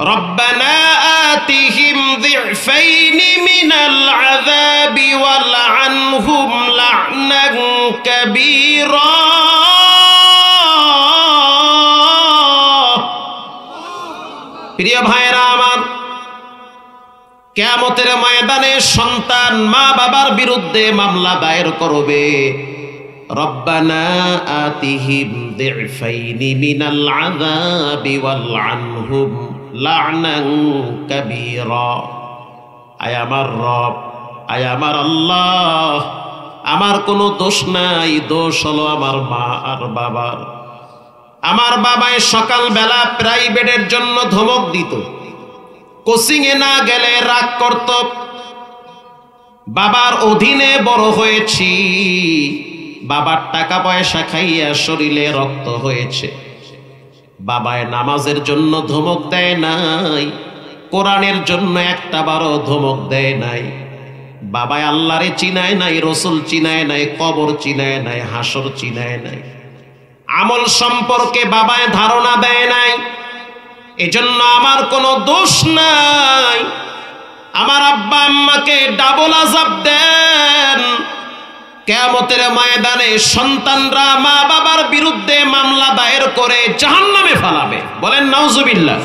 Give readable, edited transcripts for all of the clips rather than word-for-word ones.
রব্বানা আতিহিম যিফাইনি মিনাল আযাবি ওয়ালআনহুম লা'নান কাবীরা। প্রিয় ভাইরা আমার, কিয়ামতের ময়দানে সন্তান মা বাবার বিরুদ্ধে মামলা দায়ের করবে। রব্বানা আতিহিম যিফাইনি মিনাল আযাবি ওয়ালআনহুম লা'নান কাবীরা। আয় আমার রব, আয় আমার আল্লাহ, আমার কোনো দোষ নাই, দোষ হলো আমার মা আর বাবার। আমার বাবাই সকালবেলা প্রাইভেটের জন্য ধমক দিত, কোচিং এ না গেলে রাগ করত। বাবার অধীনে বড় হয়েছি, বাবার টাকা পয়সা খাইয়া শরীরে রক্ত হয়েছে। বাবায় নামাজের জন্য ধমক দেয় নাই, কোরআনের জন্য একটা বারও ধমক দেয় নাই। বাবায় আল্লাহরে চিনায় নাই, রসুল চিনায় নাই, কবর চিনায় নাই, হাসর চিনায় নাই, আমল সম্পর্কে বাবায় ধারণা দেয় নাই। এজন্য আমার কোনো দোষ নাই। আমার আব্বা আম্মাকে ডাবল আযাব দেন। কিয়ামতের ময়দানে সন্তানরা মা বাবার বিরুদ্ধে মামলা দায়ের করে জাহান্নামে ফালাবে। বলেন নাউজুবিল্লাহ।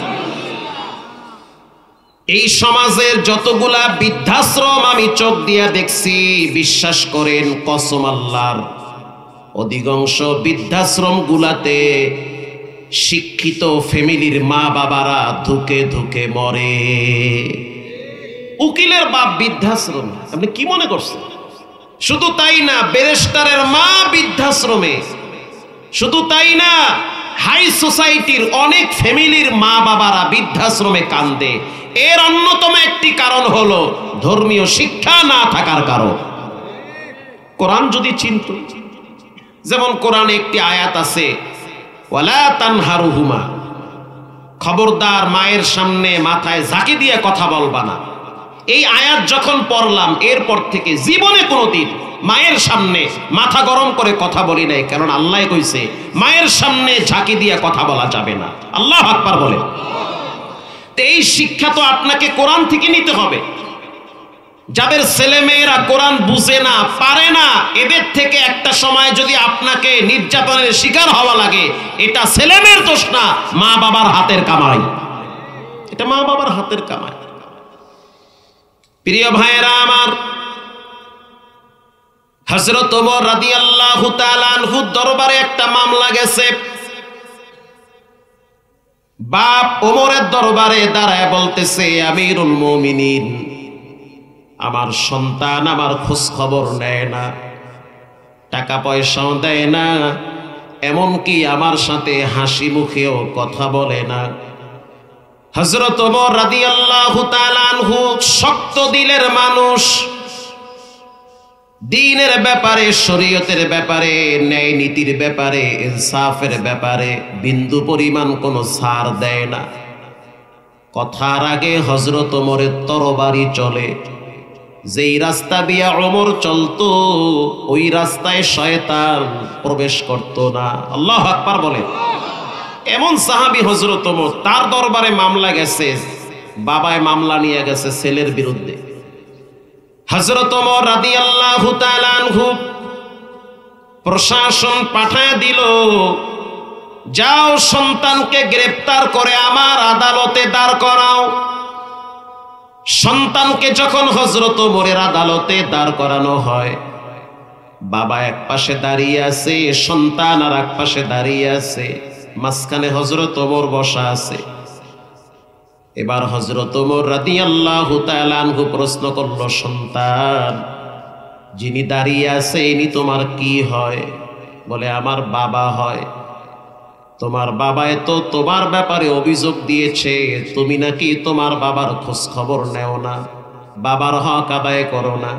এই সমাজের যতগুলা বৃদ্ধাশ্রম আমি চোখ দিয়া দেখছি, বিশ্বাস করেন কসম আল্লাহর, অধিকাংশ বৃদ্ধাশ্রম গুলাতে শিক্ষিত ফ্যামিলির মা বাবারা ধুকে ধুকে মরে। উকিলের বাপ বৃদ্ধাশ্রমে, আপনি কি মনে করছেন? শুধু তাই না, ব্যারিস্টারের মা বৃদ্ধাশ্রমে। শুধু তাই না, হাই সোসাইটির অনেক ফ্যামিলির মা বাবারা বৃদ্ধাশ্রমে কান্দে। এর অন্যতম একটি কারণ হলো ধর্মীয় শিক্ষা না থাকার কারণ। কোরআন যদি চিনত, যেমন কোরআনে একটি আয়াত আছে, ওয়ালা তানহারুহুমা, খবরদার মায়ের সামনে মাথায় ঝাঁকি দিয়ে কথা বলবা না। এই আয়াত যখন পড়লাম, এরপর থেকে জীবনে কোনোদিন মায়ের সামনে মাথা গরম করে কথা বলি নাই, কারণ আল্লাহ কইছে মায়ের সামনে ঝাঁকি দিয়ে কথা বলা যাবে না। আল্লাহু আকবার বলে। তো এই শিক্ষা তো আপনাকে কোরআন থেকে নিতে হবে। যাদের ছেলে মেয়েরা কোরআন বুঝে না, পারে না, এদের থেকে একটা সময় যদি আপনাকে নির্যাতনের শিকার হওয়া লাগে, এটা ছেলে মেয়ের দোষ না, মা বাবার হাতের কামাই। এটা মা বাবার হাতের কামাই। প্রিয় ভাইরা আমার, হযরত ওমর রাদিয়াল্লাহু তাআলা আনহু দরবারে একটা মামলা গেছে। বাপ ওমরের দরবারে দাঁড়ায় বলতেছে, আমিরুল মুমিনিন, আমার সন্তান আমার খোঁজ খবর নেয় না, টাকা পয়সাও দেয় না, এমনকি আমার সাথে হাসি মুখেও কথা বলে না। হযরত ওমর রাদিয়াল্লাহু তাআলা আনহু শক্ত দিলের মানুষ, দ্বীনের ব্যাপারে, শরীয়তের ব্যাপারে, ন্যায় নীতির ব্যাপারে, ইনসাফের ব্যাপারে বিন্দু পরিমাণ কোনো ছাড় দেয় না। কথার আগে হযরত ওমরের তরবারি চলে। যেই রাস্তা দিয়া ওমর চলতো, ওই রাস্তায় শয়তান প্রবেশ করত না। আল্লাহু আকবার বলে। এমন সাহাবী হযরত ওমর, তার দরবারে মামলা গেছে, বাবায় মামলা নিয়ে গেছে ছেলের বিরুদ্ধে। হযরত ওমর রাদিয়াল্লাহু তাআলা আনহু প্রশাসন পাঠায় দিল, যাও সন্তানকে গ্রেফতার করে আমার আদালতে দাঁড় করাও। সন্তানকে যখন হযরত ওমরের আদালতে দাঁড় করানো হয়, বাবা এক পাশে দাঁড়িয়ে আছে, সন্তান আর এক পাশে দাঁড়িয়ে আছে, মাঝখানে হযরত ওমর বসা আছে। এবার হযরত ওমর রাদিয়াল্লাহু তাআলা আনহু প্রশ্ন করল, সন্তান, যিনি দাঁড়িয়ে আছে ইনি তোমার কি হয়? বলে, আমার বাবা হয়। তোমার বাবায় তো তোমার ব্যাপারে অভিযোগ দিয়েছে, তুমি নাকি তোমার বাবার খোঁজ খবর নেও না, বাবার হক আদায় করো না।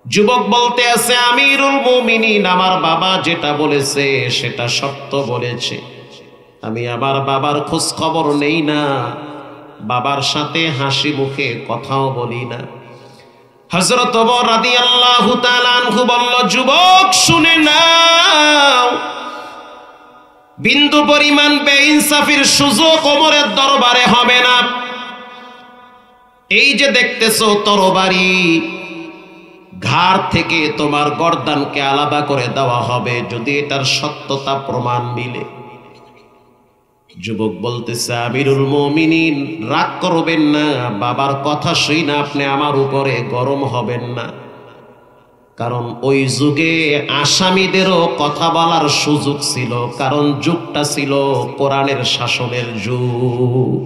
যুবক বলতে আছে, আমিরুল মুমিনিন, আমার বাবা যেটা বলেছে সেটা সত্য বলেছে, আমি আমার বাবার খোঁজ খবর নেই না, বাবার সাথে হাসি মুখে কথাও বলি না। হযরত ওমর রাদিয়াল্লাহু তাআলা আনহু বলল, যুবক শুনে নাও, বিন্দু পরিমাণ বেইনসাফির সুযোগ ওমরের দরবারে হবে না। এই যে দেখতেছো তরবারি, ঘাড় থেকে তোমার গর্দানকে আলাদা করে দেওয়া হবে যদি এটার সত্যতা প্রমাণ মিলে। যুবক বলতেছে, আমিরুল মুমিনিন রাগ করবেন না, বাবার কথা শুই না আপনি আমার উপরে গরম হবেন না, কারণ ওই যুগে আসামিদেরও কথা বলার সুযোগ ছিল, কারণ যুগটা ছিল কোরআনের শাসনের যুগ।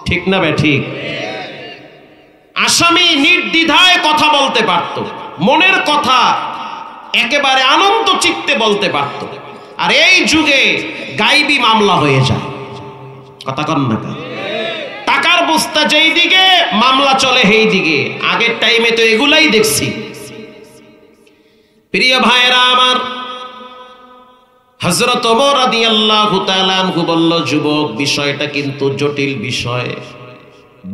ঠিক না বে ঠিক? আসামি নির্দ্বিধায় কথা বলতে পারত, মনের কথা একেবারে আনন্দ চিত্তে বলতে পারত। আর এই যুগে গাইবি মামলা হয়ে যায়। কথা কন না কেন? টাকার বস্তা যেই দিকে, মামলা চলে সেই দিকে। আগের টাইমে তো এগুলাই দেখছি। প্রিয় ভাইরা আমার, হযরত ওমর রাদিয়াল্লাহু তাআলা আনহু বলল, যুবক, বিষয়টা কিন্তু জটিল বিষয়,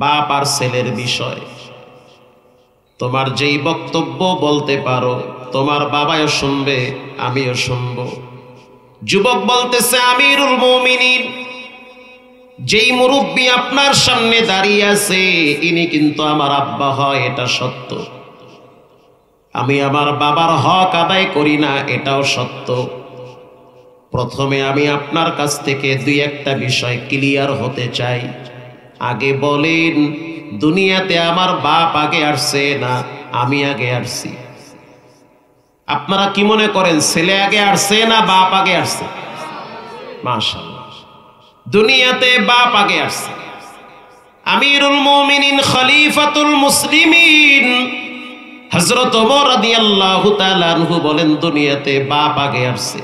বাপ আর ছেলের বিষয়। তোমার যেই বক্তব্য বলতে পারো তোমার বাবাও শুনবে, আমিও শুনবো। যুবক বলতেছে, আমিরুল মুমিনিন, যেই মুরব্বী আপনার সামনে দাঁড়িয়ে আছে ইনি কিন্তু আমার আব্বা হয়, এটা সত্য। আমি আমার বাবার হক আদায় করি না, এটাও সত্য। প্রথমে আমি আপনার কাছ থেকে দুই একটা বিষয় ক্লিয়ার হতে চাই। আগে বলেন, দুনিয়াতে আমার বাপ আগে আসছে না আমি আগে আসছি? আপনারা কি মনে করেন, ছেলে আগে আসছে না বাপ আগে আসছে? মাশাআল্লাহ, দুনিয়াতে বাপ আগে আসছে। আমিরুল মুমিনিন খলিফাতুল মুসলিমিন হযরত ওমর রাদিয়াল্লাহু তাআলা আনহু বলেন, দুনিয়াতে বাপ আগে আসছে।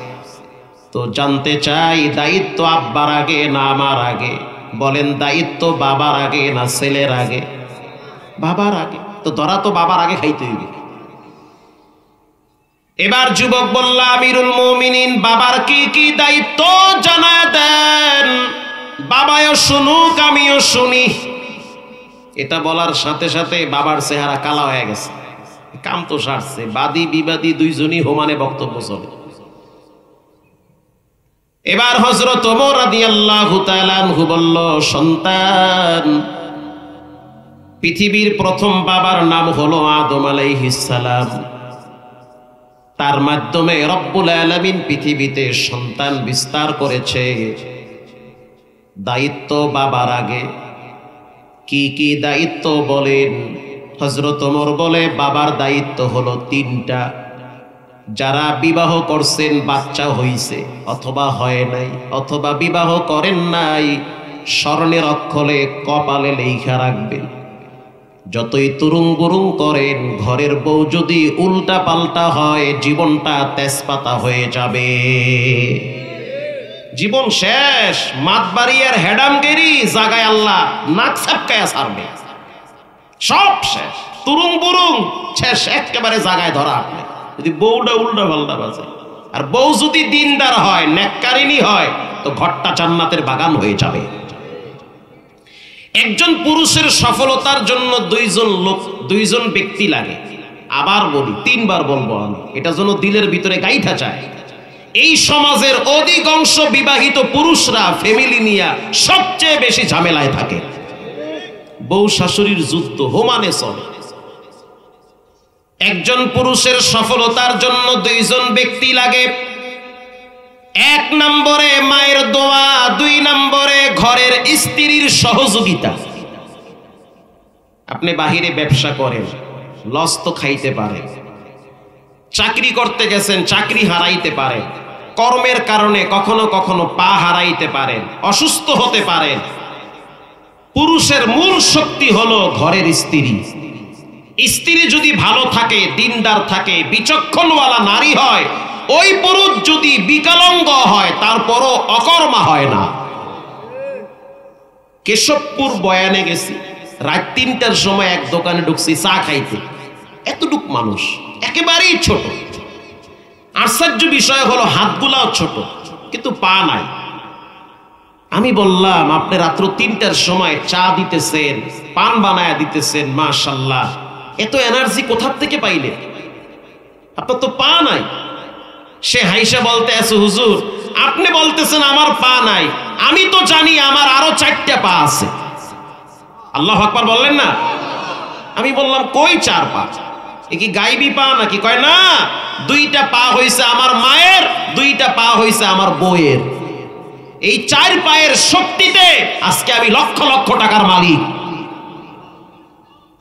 তো জানতে চাই, দায়িত্ব আব্বার আগে না আমার আগে? বলেন, দায়িত্ব বাবার আগে না ছেলের আগে? বাবার আগে। তো ধরা তো বাবার আগে খাইতে হইবে। এবার যুবক বলল, আমিরুল মুমিনিন, বাবার কি কি দায়িত্ব জানায় দেন, বাবাও শুনুক আমিও শুনি। এটা বলার সাথে সাথে বাবার চেহারা কালা হয়ে গেছে। কাম তো সারছে, বাদী বিবাদী দুইজনই সমানে বক্তব্য চলে। এবার হযরত ওমর রাদিয়াল্লাহু তাআলা আনহু বলল, সন্তান, পৃথিবীর প্রথম বাবার নাম হলো আদম আলাইহিস সালাম। তার মাধ্যমে রব্বুল আলামিন পৃথিবীতে সন্তান বিস্তার করেছে। দায়িত্ব বাবার আগে। কি কি দায়িত্ব বলেন? হযরত ওমর বলে, বাবার দায়িত্ব হলো তিনটা। যারা বিবাহ করছেন, বাচ্চা হইছে অথবা হয় নাই, অথবা বিবাহ করেন নাই, স্বর্ণের অক্ষরে কপালে লেখা রাখবেন। যতই তুরুং বুরুং করেন, ঘরের বউ যদি উল্টা পাল্টা হয়, জীবনটা তেজপাতা হয়ে যাবে, জীবন শেষ। মাতবাড়ি আর হেডামগিরি জাগায় আল্লাহ নাক ছাপকায়া ছাড়বে, সব শেষ। তুরুং বুরুং শেষ, একেবারে জাগায় ধরা আপনি যদি বউটা উল্টা পাল্টা বাজে। আর বউ যদি দিনদার হয়, নেককারিনী হয়, তো ঘরটা জান্নাতের বাগান হয়ে যাবে। একজন পুরুষের সফলতার জন্য দুইজন ব্যক্তি লাগে। আবার বলি, তিনবার বলবো আমি, এটা যেন দিলের ভিতরে গাইথা যায়। এই সমাজের অধিকাংশ বিবাহিত পুরুষরা ফ্যামিলি নিয়ে সবচেয়ে বেশি ঝামেলায় থাকে। বউ শাশুড়ির যুদ্ধ হোমানে চলে। একজন পুরুষের সফলতার জন্য দুইজন ব্যক্তি লাগে। এক নম্বরে মায়ের দোয়া, দুই নম্বরে ঘরের স্ত্রীর সহযোগিতা। আপনি বাহিরে ব্যবসা করেন, লস তো খাইতে পারেন। চাকরি করতে গেছেন, চাকরি হারাইতে পারেন। কর্মের কারণে কখনো কখনো পা হারাইতে পারেন, অসুস্থ হতে পারেন। পুরুষের মূল শক্তি হলো ঘরের স্ত্রী। স্ত্রী যদি ভালো থাকে, দিনদার থাকে, বিচক্ষণওয়ালা নারী হয়, ওই পুরুষ যদি বিকলাঙ্গ হয়, তারপরও অকর্মা হয় না। কেশবপুর বয়ানে গেছি, রাত 3টার সময় এক দোকানে ঢুকছি চা খাইতে। এতটুক মানুষ, একেবারেই ছোট। আশ্চর্য বিষয় হলো হাতগুলাও ছোট, কিন্তু পা নাই। আমি বললাম, আপনি রাত্র 3টার সময় চা দিতেছেন, পান বানায়া দিতেছেন, মাশাআল্লাহ, এত এনার্জি কোথা থেকে পাইলে? আপনার তো পা নাই। সে হাইসা বলতে আছে, হুজুর আপনি বলতেছেন আমার পা নাই, আমি তো জানি আমার আরো 4টা পা আছে। আল্লাহু আকবার বললেন না? আমি বললাম কই 4 পা, এ কি গায়েবী পা নাকি? কয় না, 2টা পা হইছে আমার মায়ের, 2টা পা হইছে আমার বউয়ের। এই 4 পায়ের শক্তিতে আজকে আমি লক্ষ লক্ষ টাকার মালিক।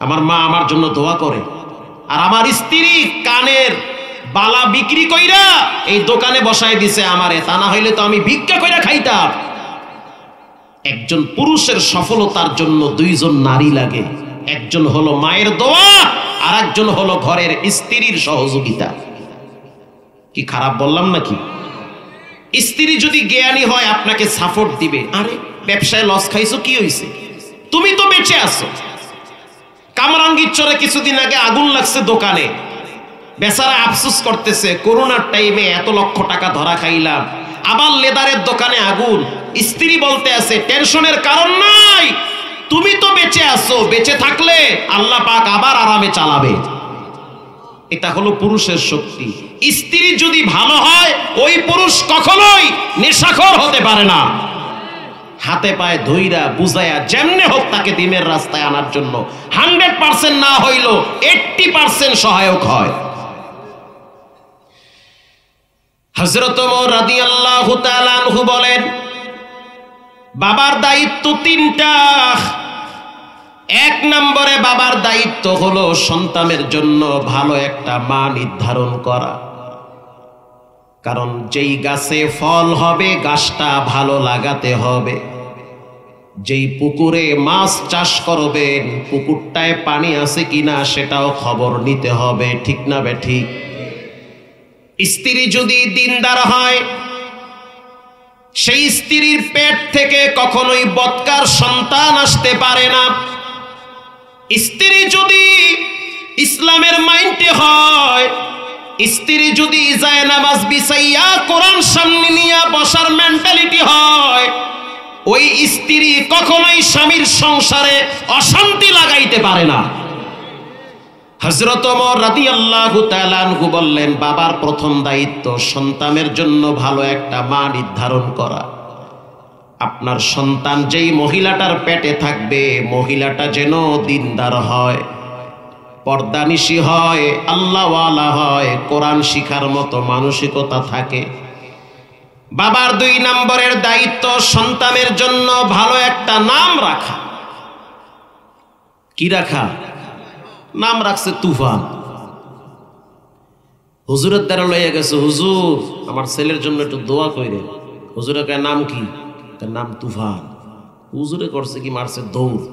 আমার মা আমার জন্য দোয়া করে, আর আমার স্ত্রী কানের বালা বিক্রি কইরা এই দোকানে বসায় দিছে আমারে, তা না হইলে তো আমি ভিক্ষা কইরা খাইতাম। একজন পুরুষের সফলতার জন্য 2 জন নারী লাগে, একজন হলো মায়ের দোয়া, আর একজন হলো ঘরের স্ত্রীর সহযোগিতা। কি খারাপ বললাম নাকি? স্ত্রী যদি জ্ঞানী হয় আপনাকে সাপোর্ট দিবে। আরে ব্যবসায় লস খাইছো, কি হইছে, তুমি তো বেঁচে আছো। কামরাঙ্গীর চরে কিছুদিন আগে আগুন লাগছে দোকানে, বেচারা আফসোস করতেছে করোনার টাইমে এত লক্ষ টাকা ধরা খাইলাম, আবার লেদারের দোকানে আগুন। স্ত্রী বলতে আছে টেনশনের কারণ নাই, তুমি তো বেঁচে আছো, বেঁচে থাকলে আল্লাহ পাক আবার আরামে চালাবে। এটা হলো পুরুষের শক্তি। স্ত্রী যদি ভালো হয় ওই পুরুষ কখনোই নেশাখোর হতে পারে না। হাতে পায়ে ধইরা বুঝায়া যেমনে হোক তাকে দ্বীনের রাস্তায় আনার জন্য 100% না হইল 80% সহায়ক হয়। হযরত ওমর রাদিয়াল্লাহু তাআলা আনহু বলেন, বাবার দায়িত্ব 3টা। 1 নম্বরে বাবার দায়িত্ব হলো সন্তানের জন্য ভালো একটা মা নির্ধারণ করা। কারণ যেই গাছে ফল হবে গাছটা ভালো লাগাতে হবে। যেই পুকুরে মাছ চাষ করবেন পুকুরটায় পানি আছে কিনা সেটাও খবর নিতে হবে, ঠিক না বেঠিক? স্ত্রী যদি দিনদার হয় সেই স্ত্রীর পেট থেকে কখনোই বদকার সন্তান আসতে পারে না। স্ত্রী যদি ইসলামের মাইন্ডে হয়, স্ত্রী যদি জায়নামাজ বিছাইয়া কোরআন সামনে নিয়ে বসার মেন্টালিটি হয়, ওই স্ত্রী কখনোই স্বামীর সংসারে অশান্তি লাগাইতে পারে না। হযরত ওমর রাদিয়াল্লাহু তাআলা আনহু বললেন, বাবার প্রথম দায়িত্ব সন্তানের জন্য ভালো একটা মা নির্ধারণ করা। আপনার সন্তান যেই মহিলাটার পেটে থাকবে মহিলাটা যেন দিনদার হয়, পর্দানিশী হয়, আল্লাহওয়ালা হয়, কোরআন শিখার মতো মানসিকতা থাকে। বাবার 2 নম্বরের দায়িত্ব সন্তানের জন্য ভালো একটা নাম রাখা। কি রাখা? নাম রাখছে তুফান। হুজুরের দ্বারা লইয়া গেছে, হুজুর আমার ছেলের জন্য একটু দোয়া কইরে। হুজুরের নাম কি? তার নাম তুফান। হুজুরে করছে কি? মারছে দৌড়।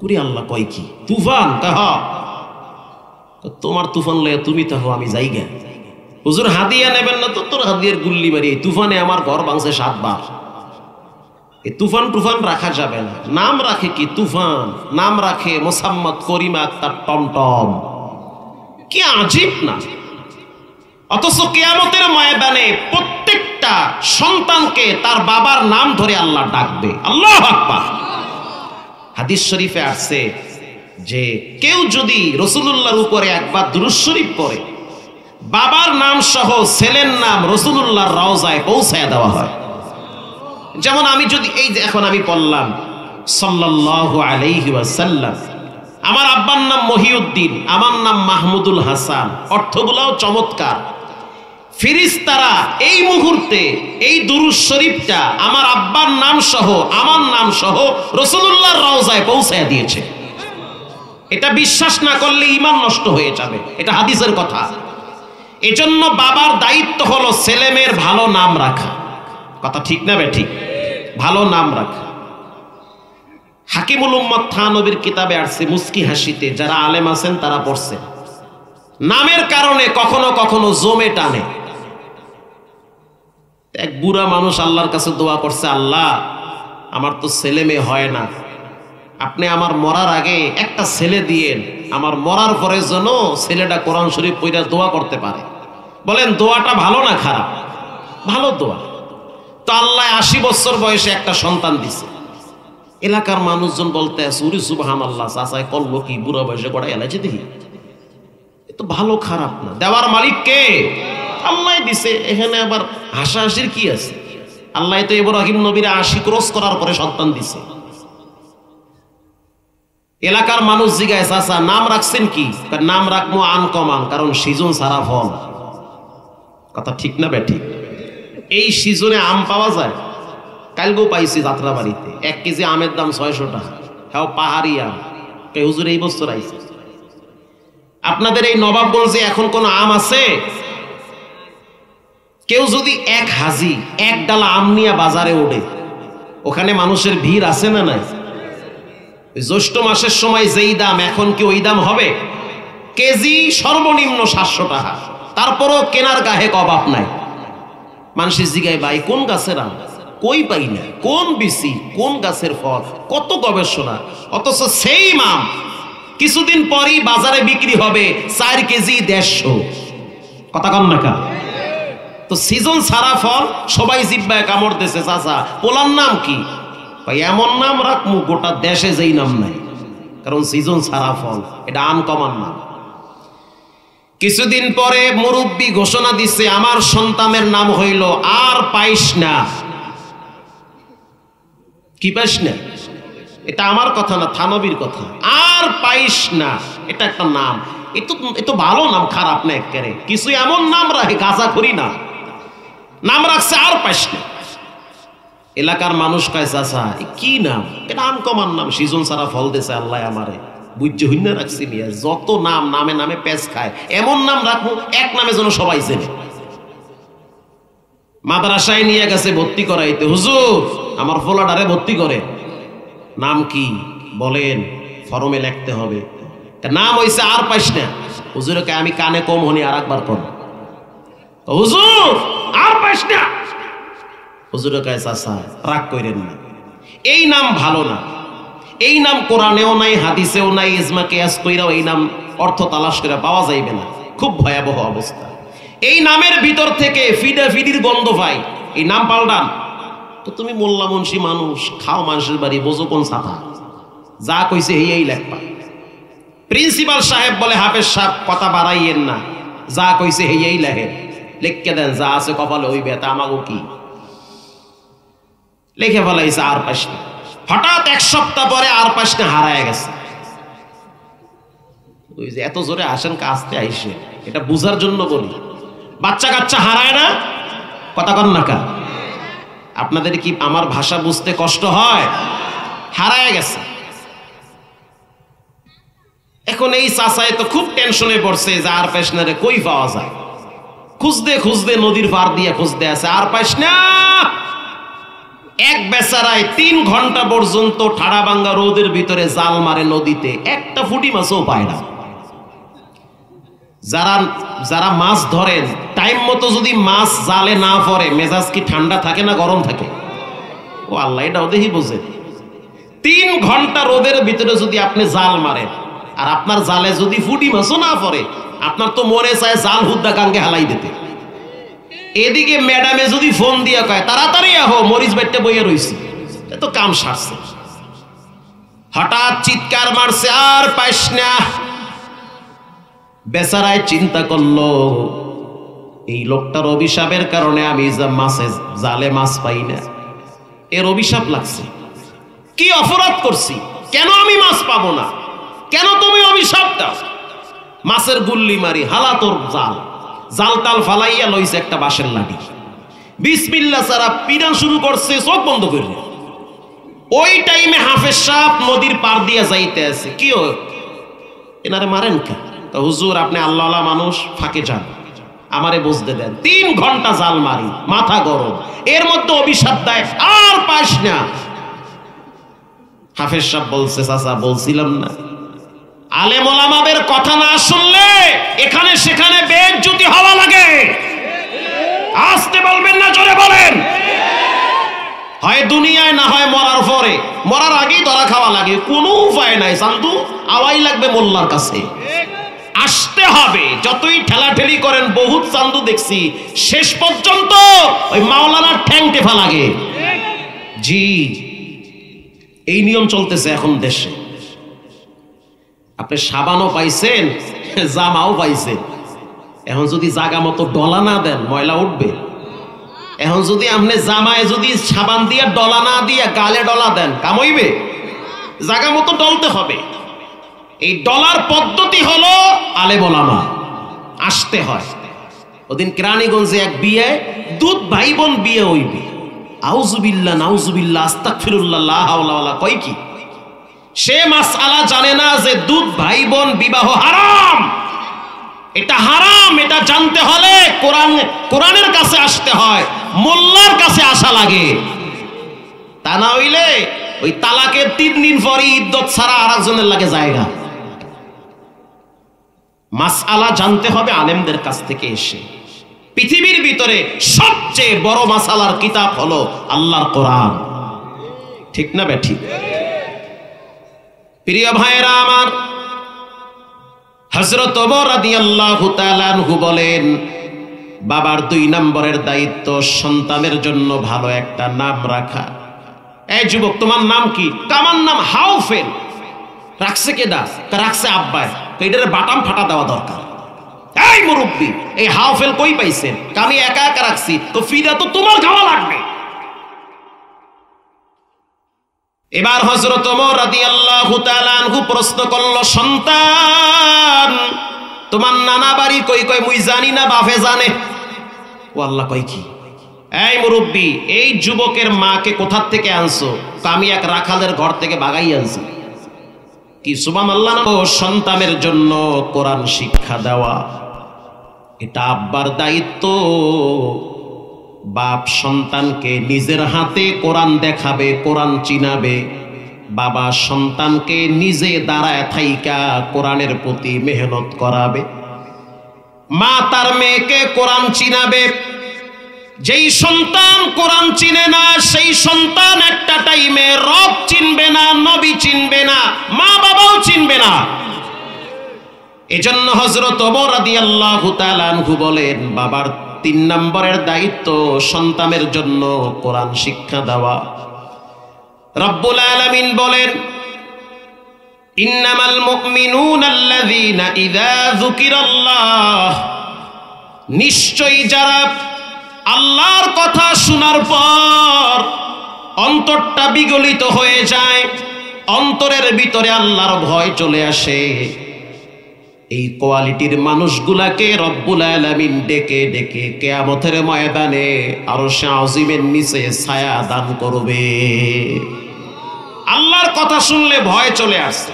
কুরি আল্লাহ কয় কি? তুফান? তোমার তুফান লইয়া তুমি তাহো, আমি যাইগা। হুজুর হাদিয়া নেবেন না তো? তোর হাদিয়ার গুল্লি মারি, এই তুফানে আমার ঘর ভাঙছে 7 বার। এই তুফান টুফান রাখা যাবে না। নাম রাখে কি? তুফান। নাম রাখে মোসাম্মদ করিমা আক্তার টমটম। কি আজীব না? অথচ কিয়ামতের ময়দানে প্রত্যেকটা সন্তানকে তার বাবার নাম ধরে আল্লাহ ডাকবে। আল্লাহু আকবার। হাদিস শরীফে আসছে যে কেউ যদি রাসূলুল্লাহর উপরে একবার দুরূদ শরীফ পড়ে, বাবার নাম সহ ছেলের নাম রাসূলুল্লাহর রওজায় পৌঁছায় দেওয়া হয়। যেমন আমি যদি এই যে এখন আমি পড়লাম সাল্লাল্লাহু আলাইহি ওয়াসাল্লাম, আমার আব্বার নাম মহিউদ্দিন, আমার নাম মাহমুদুল হাসান, অর্থগুলোও চমৎকার। ফেরেশতারা এই মুহূর্তে এই দুরূদ শরীফটা আমার আব্বার নাম সহ আমার নাম সহ রাসূলুল্লাহর রওজায় পৌঁছায় দিয়েছে। এটা বিশ্বাস না করলে ঈমান নষ্ট হয়ে যাবে, এটা হাদিসের কথা। এজন্য বাবার দায়িত্ব হলো ছেলেমেয়ের ভালো নাম রাখা। কথা ঠিক না বেঠিক? ভালো নাম রাখা। হাকিমুল উম্মাত থানবীর কিতাবে আসছে, মুস্কি হাসিতে যারা আলেম আছেন তারা পড়ছে, নামের কারণে কখনো কখনো জমে টানে। এক বুড়া মানুষ আল্লাহর কাছে দোয়া করছে, আল্লাহ আমার তো ছেলে মেয়ে হয় না, আপনি আমার মরার আগে একটা ছেলে দিয়েন, আমার মরার পরে যেন ছেলেটা কোরআন শরীফ পড়া দোয়া করতে পারে। বলেন দোয়াটা ভালো না খারাপ? ভালো দোয়া। তো আল্লাহ 80 বছর বয়সে একটা সন্তান দিছে। এলাকার মানুষজন বলতে আছে, উরি সুবহানাল্লাহ, চাচাই করলো কি, বুড়া বয়সে গড়া এলাচি দেখি, এ তো ভালো খারাপ না, দেওয়ার মালিক কে? আল্লাহ দিছে, এখানে আবার হাসাহাসির কি আছে? আল্লাহ তো ইব্রাহিম নবীর 80 ক্রস করার পরে সন্তান দিছে। এলাকার মানুষ জিজ্ঞাসা, চাচা নাম রাখছেন কি? নাম রাখবো আনকমান, কারণ সিজন সারা ফল। কথা ঠিক না বেঠিক? এই সিজনে আম পাওয়া যায়। কালকেও পাইছি যাত্রাবাড়িতে 1 কেজি আমের দাম 600 টাকা। হ্যাঁ, পাহাড়ি আম। হুজুর এই বছর আইছে। আপনাদের এই নবাবগঞ্জে এখন কোন আম আছে? কেউ যদি এক হাজি 1 ডালা আম নিয়ে বাজারে ওঠে, ওখানে মানুষের ভিড় আছে না নাই? জ্যৈষ্ঠ মাসের সময় যেই দাম, এখন কি ওই দাম হবে? কেজি সর্বনিম্ন 700 টাকা। তারপরও কেনার গাহে অভাব নাই। মানুষের জিগায়, ভাই কোন গাছের আম? কই পাই না, কোন বিসি, কোন গাছের ফল, কত গবেষণা। অথচ সেই আম কিছুদিন পরই বাজারে বিক্রি হবে 4 কেজি 150। কথা কম না কা? তো সিজন ছাড়া ফল সবাই জিব্বায় কামড় দিছে। চাচা পোলার নাম কি? ভাই এমন নাম রাখমু গোটা দেশে যেই নাম নাই, কারণ সিজন ছাড়া ফল, এটা আনকমন নাম। কিছুদিন পরে মুরব্বী ঘোষণা দিছে, আমার সন্তানের নাম হইল আর পাইস না। কি পাইস না? এটা আমার কথা না, থানবীর কথা। আর পাইস না এটা একটা নাম। এতো ভালো নাম, খারাপ না একেবারে। কিছু এমন নাম রাখে গাঁজা করি না, নাম রাখছে আর পাইস না। এলাকার মানুষ কয়, চাচা কি নাম? এটা আনকমন নাম, সিজন ছাড়া ফল দিছে আল্লাহ আমারে, বুঝ্য হইনা রাখছি মিয়া। যত নাম, নামে নামে পেঁচ খায়, এমন নাম রাখবো এক নামে যেন সবাই চেনে। মাদ্রাসায় নিয়ে গেছে ভর্তি করাইতে, হুজুর আমার ফোলাডারে ভর্তি করে। নাম কি বলেন? ফরমে লিখতে হবে। নাম হইছে আর পাইস না। হুজুরকে আমি কানে কম হনি, আর একবার কর। হুজুর আর পাইস না। হুজুর কয়, চাচা রাগ কইরেন না, এই নাম ভালো না। এই নাম কোরআনেও নাই, হাদিসেও নাই, ইজমা কিয়াস কইরাও এই নাম অর্থ তালাশ করে পাওয়া যাইবে না। খুব ভয়াবহ অবস্থা। এই নামের ভিতর থেকে ফিডাফিডির গন্ধ পাই। এই নাম পাল্টান। তো তুমি মোল্লা মুন্সি মানুষ, খাও মানুষের বাড়ি, বোঝো কোন ছাতা। যা কইছে এই লেখবা। প্রিন্সিপাল সাহেব বলে, হাফেজ সাহেব কথা বাড়াইয়েন না, যা কইছে এই লেখে, লিখকে দেন, যা আছে কপালে ওই বেতা, আমাগো কি লিখে ফেলাইছে আর পাইস না। হঠাৎ 1 সপ্তাহ পরে আর পাইস না হারায় গেছে। ওই যে এত জোরে আসেন কাছতে আইসে, এটা বুঝার জন্য বলি। বাচ্চা কাচ্চা হারায় না? কথা কন না কা? আপনাদের কি আমার ভাষা বুঝতে কষ্ট হয়? হারায় গেছে। এখন এই চাচায় তো খুব টেনশনে পড়ছে যে আর পাইস না রে, কই পাওয়া যায়। খুঁজতে খুঁজতে নদীর পার দিয়ে খুঁজতে আছে, আর পাইস না। এক বেচারায় 3 ঘন্টা পর্যন্ত ঠাড়া ভাঙ্গা রোদের ভিতরে জাল মারে নদীতে, একটা ফুটি মাছও পায় না। যারা মাছ ধরেন, টাইম মতো যদি মাছ জালে না পড়ে, মেজাজ কি ঠান্ডা থাকে না গরম থাকে? ও আল্লাহ, এটাও দেখি বোঝে। 3 ঘন্টা রোদের ভিতরে যদি আপনি জাল মারেন, আর আপনার জালে যদি ফুটি মাছও না পড়ে, আপনার তো মনে চায় জাল হুদ্দা গাঙ্গে হালাই দিতে। এদিকে ম্যাডামে যদি ফোন দিয়ে কয়, তাড়াতাড়ি আহো, মরিচ বেটে বইয়ে রইছি, তো কাম সারছে। হঠাৎ চিৎকার মারছে, আর পাইস না। বেচারায় চিন্তা করলো, এই লোকটার অভিশাপের কারণে আমি মাছে জালে মাছ পাই না। এর অভিশাপ লাগছে। কি অপরাধ করছি? কেন আমি মাছ পাবো না? কেন তুমি অভিশাপ দাও? মাছের গুল্লি মারি, হালা তোর জাল। জাল টাল ফালাইয়া লইছে একটা বাঁশের লাঠি, বিসমিল্লাহ সারা পিটান শুরু করছে, চোখ বন্ধ করে। ওই টাইমে হাফেজ সাহেব নদীর পার দিয়ে যাইতে আছে। কি এনারে মারেন কে? তো হুজুর আপনি আল্লাহওয়ালা মানুষ, ফাঁকে যান, আমারে বুঝতে দেন। 3 ঘন্টা জাল মারি, মাথা গরম, এর মধ্যে অভিশাপ দেয় আর পাস না। হাফেজ সাহেব বলছে, চাচা বলছিলাম না, আলেম ওলামাদের কথা না শুনলে এখানে সেখানে বেইজ্জতি হওয়া লাগে। আসতে বলবেন না, জোরে বলেন। হয় দুনিয়ায়, না হয় মরার পরে। মরার আগেই ধরা খাওয়া লাগে, কোনো উপায় নাই। চান্দু আওয়াই লাগবে মোল্লার কাছে, আসতে হবে। যতই ঠেলাঠেলি করেন, বহুত চান্দু দেখছি, শেষ পর্যন্ত ওই মাওলানার ঠ্যাং টেফা লাগে। জি, এই নিয়ম চলতেছে এখন দেশে। আপনি সাবানও পাইছেন, জামাও পাইছেন। এখন যদি জাগা মতো ডলা না দেন, ময়লা উঠবে। এখন যদি আপনি জামায় যদি সাবান দিয়ে ডলা না দিয়ে গালে ডলা দেন কাম হইবে? জায়গা মতো ডলতে হবে। এই ডলার পদ্ধতি হলো আলেম ওলামা আসতে হয়। ওদিন কেরানীগঞ্জে এক বিয়ে, দুধ ভাই বোন বিয়ে হইবে, আউযুবিল্লাহ নাউযুবিল্লাহ আস্তাগফিরুল্লাহ লা হাওলা ওয়ালা কয় কি? সে মাসআলা জানে না যে দুধ ভাই বোন বিবাহ হারাম। এটা হারাম, এটা জানতে হলে কোরআনের কাছে আসতে হয়, মোল্লার কাছে আসা লাগে। তা না হইলে ওই তালাকের 3 দিন পরে ইদ্যত ছাড়া আরেকজনের লাগে জায়গা। মাসআলা জানতে হবে আলেমদের কাছ থেকে এসে। পৃথিবীর ভিতরে সবচেয়ে বড় মাসআলার কিতাব হলো আল্লাহর কোরআন, ঠিক না বেঠিক? প্রিয় ভাইরা আমার, হযরত ওমর রাদিয়াল্লাহু তাআলা আনহু বলেন, বাবার 2 নম্বরের দায়িত্ব সন্তানের জন্য ভালো একটা নাম রাখা। এই যুবক, তোমার নাম কি? আমার নাম হাউফেল। রাখছে কেডা? রাখছে আব্বাই। এটারে বাটাম ফাটা দেওয়া দরকার। এই মুরব্বি, এই হাউফেল কই পাইছেন? আমি একা একা রাখছি, তো ফিরা তো তোমার খাওয়া লাগবে। এবার হযরত ওমর রাদিয়াল্লাহু তাআলা আনহু প্রশ্ন করল, সন্তান তোমার নানা বাড়ি কই? কই মুই জানি না, বাপে জানে। ও আল্লাহ, কই কি? এই মুরব্বি, এই যুবকের মাকে কোথা থেকে আনছো? আমি এক রাখালের ঘর থেকে বাগাই আনছি। কি সুবহানাল্লাহ! ও সন্তানের জন্য কোরআন শিক্ষা দেওয়া এটা আব্বার দায়িত্ব। বাপ সন্তানকে নিজের হাতে কোরআন দেখাবে, কোরআন চিনাবে। বাবা সন্তানকে নিজে দাঁড়ায় থাইকা কোরআনের প্রতি মেহনত করাবে। মা তার মেয়েকে কোরআন চিনাবে। যেই সন্তান কোরআন চিনে না, সেই সন্তান একটা টাইমে রব চিনবে না, নবী চিনবে না, মা বাবাও চিনবে না। এজন্য হযরত ওমর রাদিয়াল্লাহু তাআলা আনহু বলেন, বাবার 3 নম্বরের দায়িত্ব সন্তানের জন্য কোরআন শিক্ষা দেওয়া। রব্বুল আলামিন বলেন, ইন্নামাল মুমিনুনা আল্লাযীনা ইযা যুকিরাল্লাহ, নিশ্চয়ই যারা আল্লাহর কথা শোনার পর অন্তরটা বিগলিত হয়ে যায়, অন্তরের ভিতরে আল্লাহর ভয় চলে আসে, এই কোয়ালিটির মানুষগুলাকে রব্বুল আলামিন ডেকে ডেকে কিয়ামতের ময়দানে আরশে আজিমের নিচে ছায়া দান করবে। আল্লাহর কথা শুনলে ভয় চলে আসছে।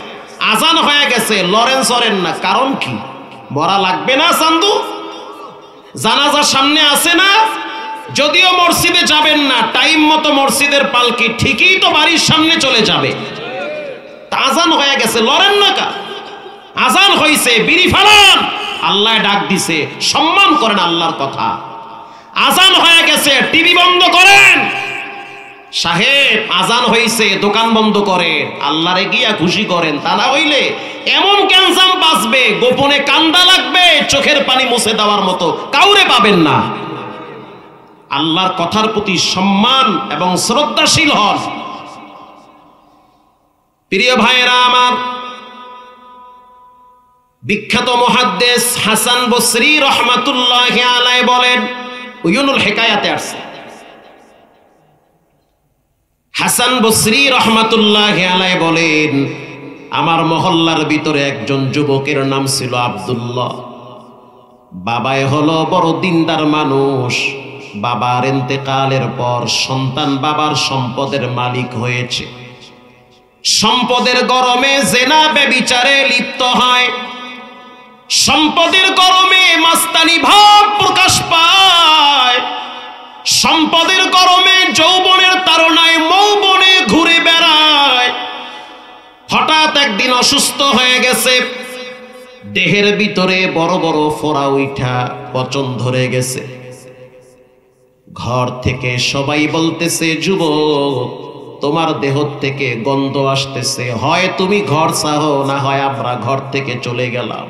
আজান হয়ে গেছে, লরেন্স হরেন না, কারণ কি? মরা লাগবে না? চান্দু জানাজার সামনে আছে না? যদিও মসজিদে যাবেন না, টাইম মতো মসজিদের পালকি ঠিকই তো বাড়ির সামনে চলে যাবে। আজান হয়ে গেছে, লরেন না কা? আজান হইছে, বিড়ি ফালান, আল্লাহ ডাক দিছে, সম্মান করেন আল্লাহর কথা। আজান হয়ে গেছে, টিভি বন্ধ করেন। সাহেব আজান হইছে, দোকান বন্ধ করেন, আল্লাহরে গিয়া খুশি করেন। তা না হইলে এমন ক্যান্সার বাঁচবে, গোপনে কান্দা লাগবে, চোখের পানি মুছে দেওয়ার মতো কাউরে পাবেন না। আল্লাহর কথার প্রতি সম্মান এবং শ্রদ্ধাশীল হন। প্রিয় ভাইয়েরা আমার, বিখ্যাত মুহাদ্দিস হাসান বসরি রাহমাতুল্লাহি আলাইহি বলেন, উয়ুনুল হিকায়াতে আসছে, হাসান বসরি রাহমাতুল্লাহি আলাইহি বলেন, আমার মহল্লার ভিতরে একজন যুবকের নাম ছিল আব্দুল্লাহ। বাবাই হলো বড় দিনদার মানুষ। বাবার ইন্তেকালের পর সন্তান বাবার সম্পদের মালিক হয়েছে। সম্পদের গরমে জেনা ব্যভিচারে লিপ্ত হয়, সম্পদের গরমে মাস্তানি ভাব প্রকাশ পায়, সম্পদের গরমে যৌবনের তাড়নায় মৌবনে ঘুরে বেড়ায়। হঠাৎ একদিন অসুস্থ হয়ে গেছে, দেহের ভিতরে বড় বড় ফোড়া উঠা পচন ধরে গেছে। ঘর থেকে সবাই বলতেছে, যুবক তোমার দেহ থেকে গন্ধ আসতেছে, হয় তুমি ঘর চাহো, না হয় আমরা ঘর থেকে চলে গেলাম।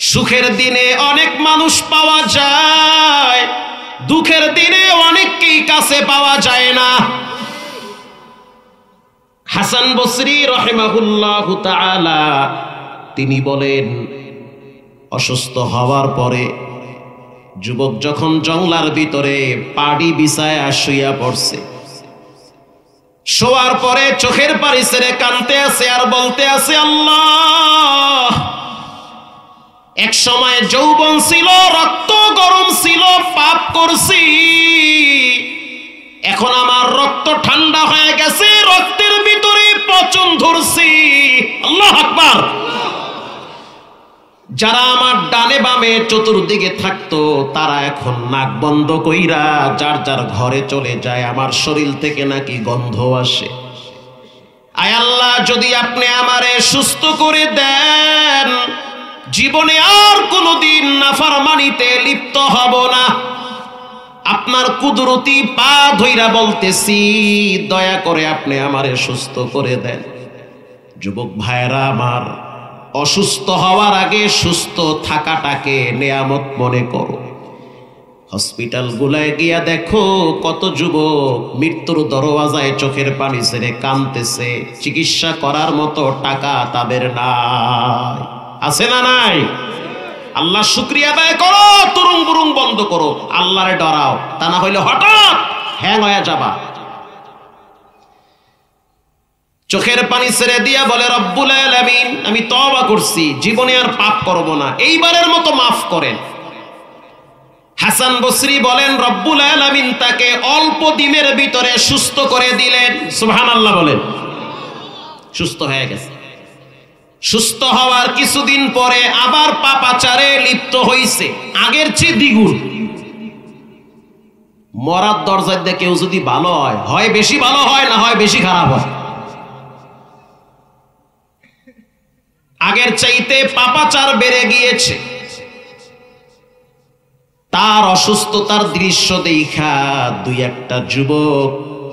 সুখের দিনে অনেক মানুষ পাওয়া যায়, দুঃখের দিনে অনেককেই কাছে পাওয়া যায় না। হাসান বসরি রাহিমাহুল্লাহু তাআলা তিনি বলেন, অসুস্থ হওয়ার পরে যুবক যখন জংলার ভিতরে পাড়ি বিছায় শুইয়া পড়ছে, শোয়ার পরে চোখের পানি ছেড়ে কাঁদতে আছে আর বলতে আছে, আল্লাহ, এক সময় যৌবন ছিল, রক্ত গরম ছিল, পাপ করছি, এখন আমার রক্ত ঠান্ডা হয়ে গেছে, রক্তের ভিতরে পচন ধরছি। আল্লাহু আকবার। যারা আমার ডানে বামে চতুর্দিকে থাকতো তারা এখন নাক বন্ধ কইরা যার যার ঘরে চলে যায়, আমার শরীর থেকে নাকি গন্ধ আসে। আয় আল্লাহ, যদি আপনি আমারে সুস্থ করে দেন, জীবনে আর কোনোদিন নাফরমানিতে লিপ্ত হব না। আপনার কুদরতি পা ধইরা বলতেছি, দয়া করে আপনি আমারে সুস্থ করে দেন। যুবক ভাইরা আমার, অসুস্থ হওয়ার আগে সুস্থ থাকাটাকে নেয়ামত মনে করো। হসপিটাল গুলায় গিয়া দেখো কত যুবক মৃত্যুর দরওয়াজায় চোখের পানি ছেড়ে কাঁদতেছে, চিকিৎসা করার মতো টাকা তাদের নাই। আছে না নাই? আল্লাহ শুকরিয়া আদায় করো, তুরুং বুরুং বন্ধ করো, আল্লাহরে ডরাও, তা না হইলে হঠাৎ হ্যাং হয়ে যাবা। চোখের পানি ছেড়ে দিয়া বলে, রব্বুল আলামিন, আমি তওবা করছি, জীবনে আর পাপ করব না, এইবারের মতো মাফ করেন। হাসান বসরি বলেন, রব্বুল আলামিন তাকে অল্প দিনের ভিতরে সুস্থ করে দিলেন। সুবহানাল্লাহ বলেন। সুস্থ হয়ে গেছে। সুস্থ হওয়ার কিছুদিন পরে আবার পাপাচারে লিপ্ত হইছে, আগের চেয়ে দ্বিগুণ। মরার দরজায় দিয়ে কেউ যদি ভালো হয়, হয় বেশি ভালো হয়, না হয় বেশি খারাপ হয়। আগের চাইতে পাপাচার বেড়ে গিয়েছে। তার অসুস্থতার দৃশ্য দেখা দুই একটা যুবক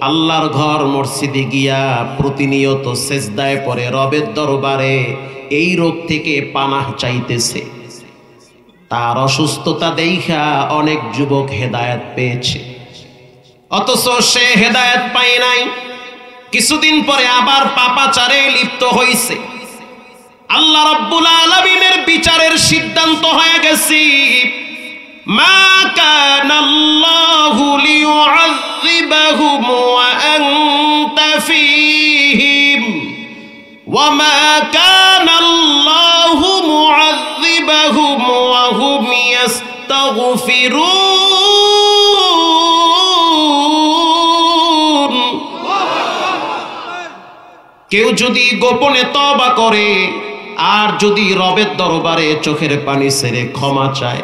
আল্লাহর ঘর মসজিদে গিয়া প্রতিনিয়ত সেজদায় পড়ে রবের দরবারে এই রোগ থেকে পানাহ চাইতেছে। তার অসুস্থতা দেখা অনেক যুবক হেদায়েত পেয়েছে, অথচ সে হেদায়েত পায় নাই। কিছুদিন পরে আবার পাপাচারে লিপ্ত হইছে। আল্লাহ রাব্বুল আলামিনের বিচারের সিদ্ধান্ত হয়ে গেছে, মা কানাল্লাহু লিয়ুআযযিবাহুম ওয়া আনতা ফীহিম ওয়া মা কানাল্লাহু মুআযযিবাহুম ওয়া হুম ইস্তাগফিরুন। কেউ যদি গোপনে তওবা করে আর যদি রবের দরবারে চোখের পানি ছেড়ে ক্ষমা চায়,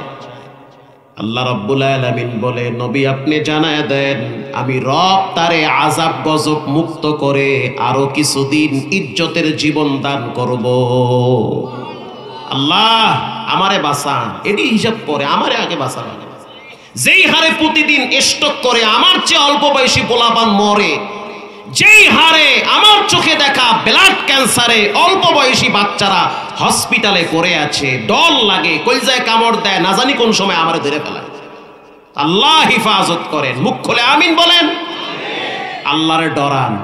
আল্লাহ রাব্বুল আলামিন বলে, নবী আপনি জানায় দেন, আমি রব তারে আযাব গজব মুক্ত করে আরো কিছুদিন ইজ্জতের জীবন দান করব। আল্লাহ আমারে বাঁচান, এটি হিসাব করে আমারে আগে বাঁচান। যেই হারে প্রতিদিন স্ট্রোক করে আমার চেয়ে অল্প বয়সী পোলাপান মরে, যেই হারে আমার চোখে দেখা ব্লাড ক্যান্সারে অল্প বয়সী বাচ্চারা হসপিটালে পড়ে আছে, ডর লাগে, কলজায় কামড় দেয়, না জানি কোন সময় আমার ধরে ফেলায়। আল্লাহ হিফাজত করেন। মুখ খুলে আমিন বলেন। আল্লাহরে ডরান।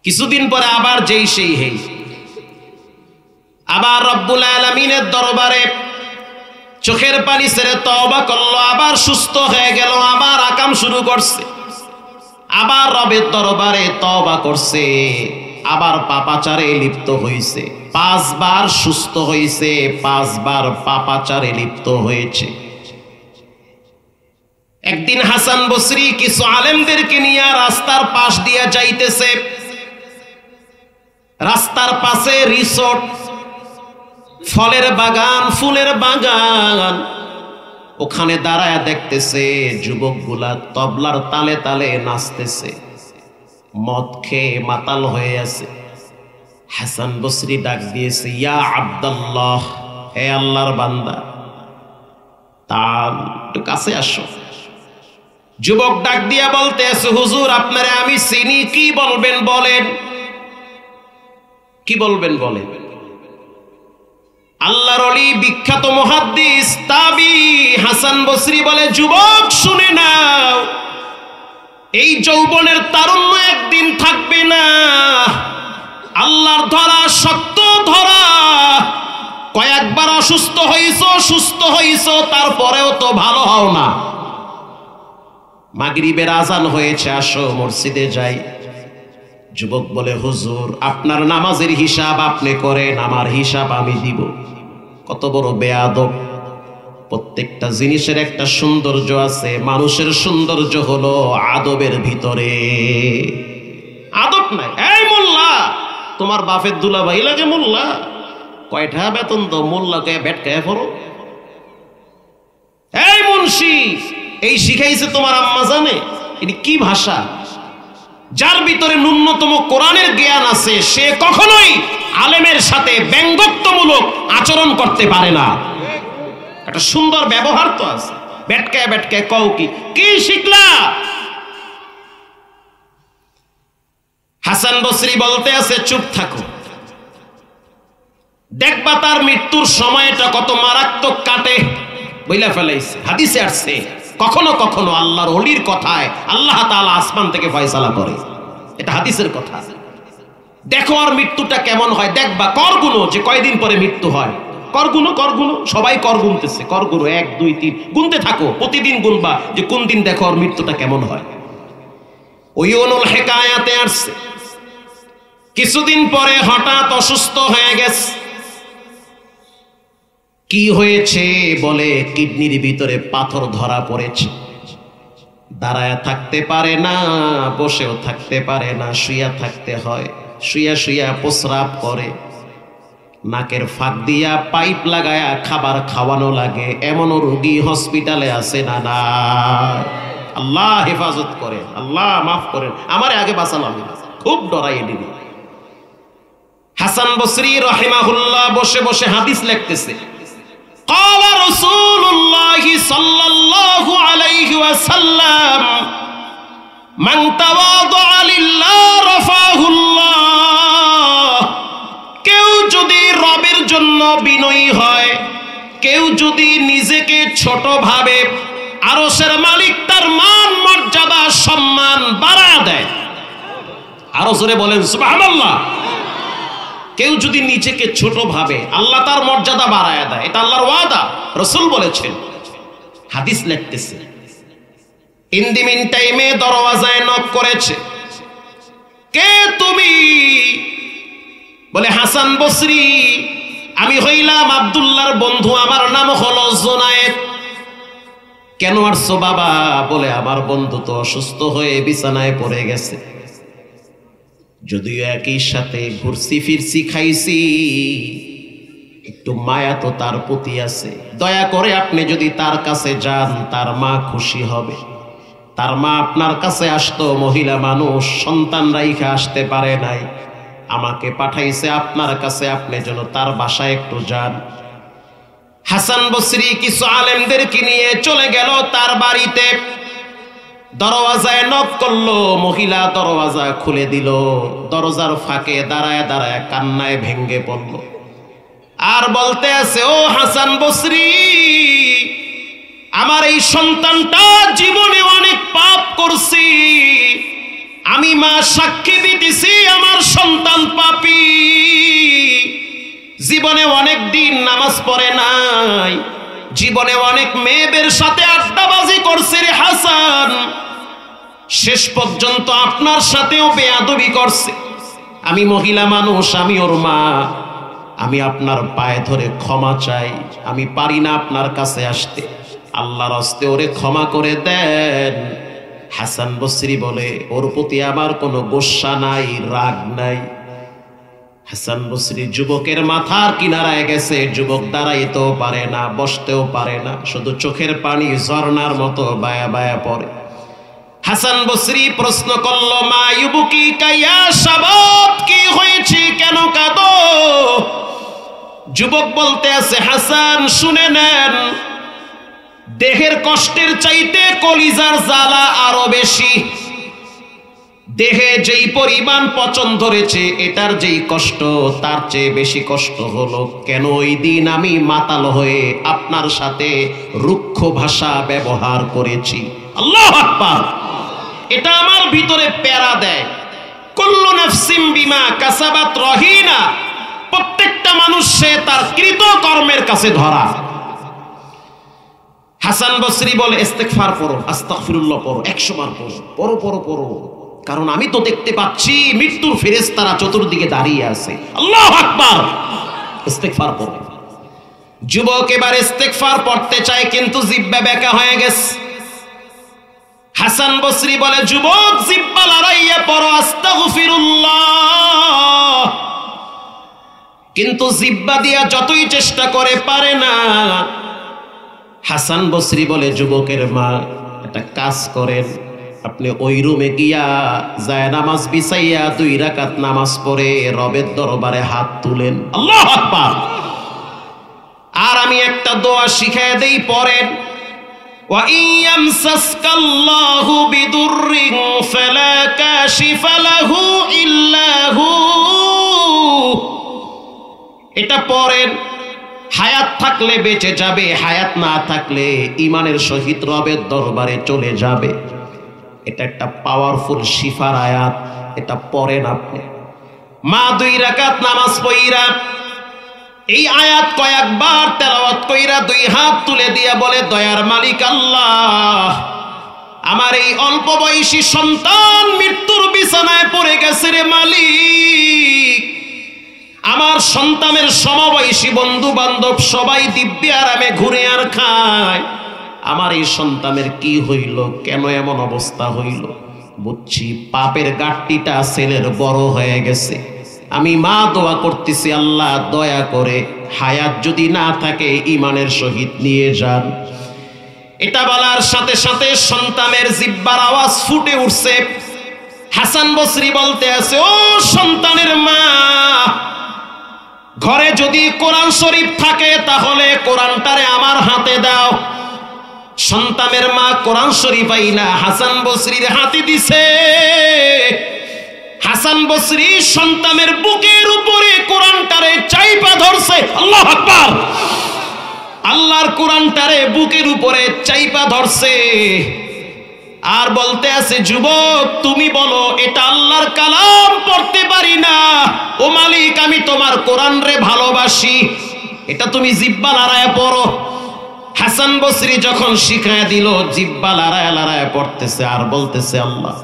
কিছুদিন পরে আবার যেই সেই হেই, আবার রব্বুল আলামিনের দরবারে চোখের পানি ছেড়ে তওবা করলো, আবার সুস্থ হয়ে গেল, আবার আকাম শুরু করছে, আবার রবের দরবারে তওবা করছে, আবার পাপাচারে লিপ্ত হয়েছে। 5 বার সুস্থ হয়েছে, 5 বার পাপাচারে লিপ্ত হয়েছে। একদিন হাসান বসরি কিছু আলেমদেরকে নিয়ে রাস্তার পাশ দিয়ে যাইতেছে। রাস্তার পাশে রিসোর্ট, ফলের বাগান, ফুলের বাগান। ওখানে দাঁড়ায় দেখতেছে যুবকগুলা তবলার তালে তালে নাচতেছে, মদ খেয়ে মাতাল হয়ে আছে। হাসান বসরি ডাক দিয়েছে, ইয়া আব্দুল্লাহ, হে আল্লাহর বান্দা, তার একটু কাছে আসো। যুবক ডাক দিয়া বলতেছে, হুজুর আপনারে আমি চিনি, কি বলবেন বলেন, কি বলবেন বলেন। আল্লাহর ওলি বিখ্যাত মুহাদ্দিস তাবি হাসান বসরি বলে, যুবক শুনে নাও, এই যৌবনের তারুণ্য একদিন থাকবে না। আল্লাহর ধরা, শক্ত ধরা। কয়েকবার অসুস্থ হইছো, সুস্থ হইছো, তারপরেও তো ভালো হও না। মাগরিবের আজান হয়েছে, আসো মসজিদে যাই। যুবক বলে, হুজুর আপনার নামাজের হিসাব আপনি করেন, আমার হিসাব আমি দিব। কত বড় বেয়াদব! প্রত্যেকটা জিনিসের একটা সৌন্দর্য আছে, মানুষের সৌন্দর্য হলো আদবের ভিতরে। আদব নাই। এই মোল্লা, তোমার বাপের দুলাভাই লাগে মোল্লা, কয়টা বেতন তো মোল্লাকে বেটকায় পড়ো। এই মুন্সি, এই শিখাইছে তোমার আম্মা জানে? এটি কি ভাষা? যার ভিতরে ন্যূনতম কোরআনের জ্ঞান আছে সে কখনোই আলেমের সাথে ব্যঙ্গত্বমূলক আচরণ করতে পারে না। একটা সুন্দর ব্যবহার তো আছে। বেটকায় বেটকায় কও কি শিখলা? হাসান বসরি বলতে আছে, চুপ থাকো, দেখবা তার মৃত্যুর সময়টা কত মারাত্মক কাটে। বইলা ফেলাইছে, হাদিসে আসছে কখনো কখনো আল্লাহর ওলির কথায় আল্লাহ তাআলা আসমান থেকে ফয়সালা করে। এটা হাদিসের কথা। দেখো আর মৃত্যুটা কেমন হয়, দেখবা কর গুনো যে কয়দিন পরে মৃত্যু হয়। কর গুনো সবাই কর গুনতেছে, কর গুনো 1 2 3 গুনতে থাকো, প্রতিদিন গুনবা যে কোন দিন দেখো আর মৃত্যুটা কেমন হয়। ওই অনুল হেকায়াতে আসছে, কিছুদিন পরে হঠাৎ অসুস্থ হয়ে গেছে। কি হয়েছে বলে, কিডনির ভিতরে পাথর ধরা পড়েছে। দাঁড়ায় থাকতে পারে না, বসেও থাকতে পারে না, শুইয়া থাকতে হয়। শুইয়া শুইয়া প্রস্রাব করে, নাকের ফাঁক দিয়া পাইপ লাগায়া খাবার খাওয়ানো লাগে। এমনও রোগী হসপিটালে আছে না না? আল্লাহ হেফাজত করেন, আল্লাহ মাফ করেন। আমারে আগে বাঁচালাম, খুব ডরাই দিবি। হাসান বসরি রাহিমাহুল্লাহ বসে বসে হাদিস লিখতেছে। قال رسول الله صلى الله عليه وسلم من تواضع لله رفعه الله। কেউ যদি রবের জন্য বিনয়ী হয়, কেউ যদি নিজেকে ছোট ভাবে, আরশের মালিক তার মান মর্যাদা সম্মান বাড়ায় দেয়। আরো জোরে বলেন সুবহানাল্লাহ। কেউ যদি নিজেকে ছোট ভাবে, আল্লাহ তার মর্যাদা বাড়ায় দেয়। এটা আল্লাহর ওয়াদা, রাসূল বলেছেন। হাদিস লিখতেছে, ইন দি মিন টাইমে দরওয়াজায় নক করেছে। কে তুমি? বলে, হাসান বসরি, আমি হইলাম আব্দুল্লাহর বন্ধু, আমার নাম হলো জুনায়েদ। কেন আসছো বাবা? বলে, আমার বন্ধু তো অসুস্থ হয়ে বিছানায় পড়ে গেছে। যদিও একই সাথে ঘুরছি ফিরছি খাইছি, একটু মায়া তো তার প্রতি আছে। দয়া করে আপনি যদি তার কাছে যান, তার মা খুশি হবে। তার মা আপনার কাছে আসতো, মহিলা মানুষ, সন্তান রাইখা আসতে পারে নাই, আমাকে পাঠাইছে আপনার কাছে, আপনি যেন তার বাসায় একটু যান। হাসান বসরি কিছু আলেমদেরকে নিয়ে চলে গেল তার বাড়িতে। দরওয়াজায় নক করলো, মহিলা দরওয়াজা খুলে দিল। দরজার ফাঁকে দাঁড়ায় দাঁড়ায় কান্নায় ভেঙ্গে পড়ল, আর বলতে আছে, ও হাসান বসরি, আমার এই সন্তানটা জীবনে অনেক পাপ করছি, আমি মা সাক্ষী দিতেছি আমার সন্তান পাপী। জীবনে অনেক দিন নামাজ পড়ে নাই, জীবনে অনেক মেয়েদের সাথে আড্ডাবাজি করছে রে হাসান, শেষ পর্যন্ত আপনার সাথেও বেয়াদবি করছে। আমি মহিলা মানুষ, আমি ওর মা, আমি আপনার পায়ে ধরে ক্ষমা চাই, আমি পারি না আপনার কাছে আসতে, আল্লাহর হস্তে ওরে ক্ষমা করে দেন। হাসান বসরি বলে, ওর প্রতি আমার কোনো গোসা নাই, রাগ নাই। হাসান বসরি যুবকের মাথার কিনারায় গেছে, যুবক দাঁড়াইতেও পারে না, বসতেও পারে না, শুধু চোখের পানি ঝর্ণার মতো বায়া বায়া পড়ে। হাসান বসরি প্রশ্ন করল, মা ইউবুকি কাইয়া শাবাব, কি হয়েছে, কেন কাঁদো? যুবক বলতে আছে, হাসান শুনে নেন, দেহের কষ্টের চাইতে কলিজার জ্বালা আরো বেশি। দেহে যেই পরিমাণ পচন ধরেছে, এটার যেই কষ্ট তার চেয়ে বেশি কষ্ট হলো কেন ওই দিন আমি মাতাল হয়ে আপনার সাথে রুক্ষ ভাষা ব্যবহার করেছি। আল্লাহু আকবার। এটা আমার ভিতরে প্যারা দেয়। কুল্লু নাফসিম বিমা কাসাবাত রহিনা, প্রত্যেকটা মানুষ মানুষ সে তার কৃত কর্মের কাছে ধরা। হাসান বসরি বলে ইস্তেগফার পড়ো, আস্তাগফিরুল্লাহ পড়ো, 100 বার পড়ো, পড়ো পড়ো পড়ো, কারণ আমি তো দেখতে পাচ্ছি মৃত্যুর ফেরেশতারা চতুর্দিকে দাঁড়িয়ে আছে। আল্লাহু আকবার, ইস্তেগফার পড়ো। যুবক এবার ইস্তেগফার পড়তে চায় কিন্তু জিহ্বা বেঁকা হয়ে গেছে। হাসান বসরি বলে যুবক জিহ্বা লড়াইয়া পড়ো আস্তাগফিরুল্লাহ, কিন্তু জিহ্বা দিয়া যতই চেষ্টা করে পারে না। হাসান বসরি বলে যুবকের মা একটা কাজ করেন, আপনি ওই রুমে গিয়া যায় নামাজ বিছাইয়া 2 রাকাত নামাজ পড়ে রবের দরবারে হাত তুলেন। আল্লাহু আকবার। আর আমি একটা দোয়া শিখায় দেই, পড়েন ওয়া ইয়ামসাসকাল্লাহু বিদুররিন ফালা কাশিফা লাহু ইল্লা হু। এটা পড়েন, হায়াত থাকলে বেঁচে যাবে, হায়াত না থাকলে ঈমানের সহিত রবের দরবারে চলে যাবে। এটা একটা পাওয়ারফুল শিফার আয়াত, এটা পড়েন আপনি। মা 2 রাকাত নামাজ পড়িরা এই আয়াত কয়েকবার তেলাওয়াত কইরা 2 হাত তুলে দিয়া বলে দয়ার মালিক আল্লাহ, আমার এই অল্প বয়সী সন্তান মৃত্যুর বিছানায় পড়ে গেছে রে মালিক, আমার সন্তানের সমবয়সী বন্ধু বান্ধব সবাই দিব্যে আরামে ঘুরে আর খায়, আমার এই সন্তানের কি হইল, কেন এমন অবস্থা হইল? বুঝছি পাপের গাঁটটিটা ছেলের বড় হয়ে গেছে। আমি মা দোয়া করতেছি আল্লাহ দয়া করে হায়াত যদি না থাকে ঈমানের সহিত নিয়ে যান। এটা বলার সাথে সাথে সন্তানের জিহ্বার আওয়াজ ফুটে উঠছে। হাসান বসরি বলতে আছে, ও সন্তানের মা, ঘরে যদি কোরআন শরীফ থাকে তাহলে কোরআনটারে আমার হাতে দাও। সন্তানের মা কোরআন শরীফ আইনা হাসান বসরির হাতে দিছে। হাসান বসরি সন্তানের বুকের উপরে কোরআনটারে চাইপা ধরছে। আল্লাহু আকবার। আল্লাহর কোরআনটারে বুকের উপরে চাইপা ধরছে আর বলতে আছে, যুবক তুমি বলো এটা আল্লাহর কালাম, পড়তে পারি না, ও মালিক আমি তোমার কোরআন রে ভালোবাসি, এটা তুমি জিহ্বা লড়াইয়া পড়ো। হাসান বসরি যখন শিখায় দিল, জিহ্বা লড়াইয়া লড়াইয়া পড়তেছে আর বলতেছে, আল্লাহ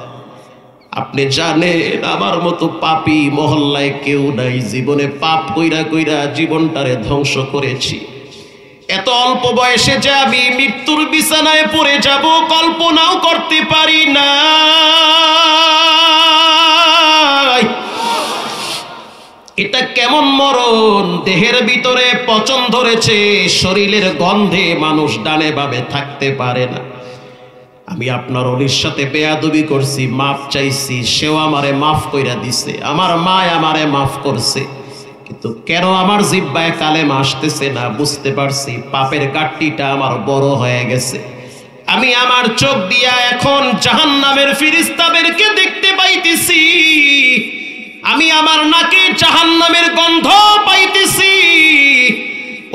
আপনি জানেন আমার মতো পাপী মহল্লায় কেউ নাই, জীবনে পাপ কইরা কইরা জীবনটারে ধ্বংস করেছি, এত অল্প বয়সে যে আমি মৃত্যুর বিছানায় পড়ে যাব কল্পনাও করতে পারি না। এটা কেমন মরণ, দেহের ভিতরে পচন ধরেছে, শরীরের গন্ধে মানুষ ডানে বামে থাকতে পারে না। আমি আপনার অলির সাথে বেয়াদবি করছি, মাফ চাইছি, সেও আমারে মাফ কইরা দিছে, আমার মা আমারে মাফ করছে, কিন্তু কেন আমার জিহ্বায় কালেমা আসতেছে না বুঝতে পারছি। পাপের গাঁটটিটা আমার বড় হয়ে গেছে। আমি আমার চোখ দিয়া এখন জাহান্নামের ফেরেশতাদেরকে দেখতে পাইতেছি, আমি আমার নাকে জাহান্নামের গন্ধ পাইতেছি।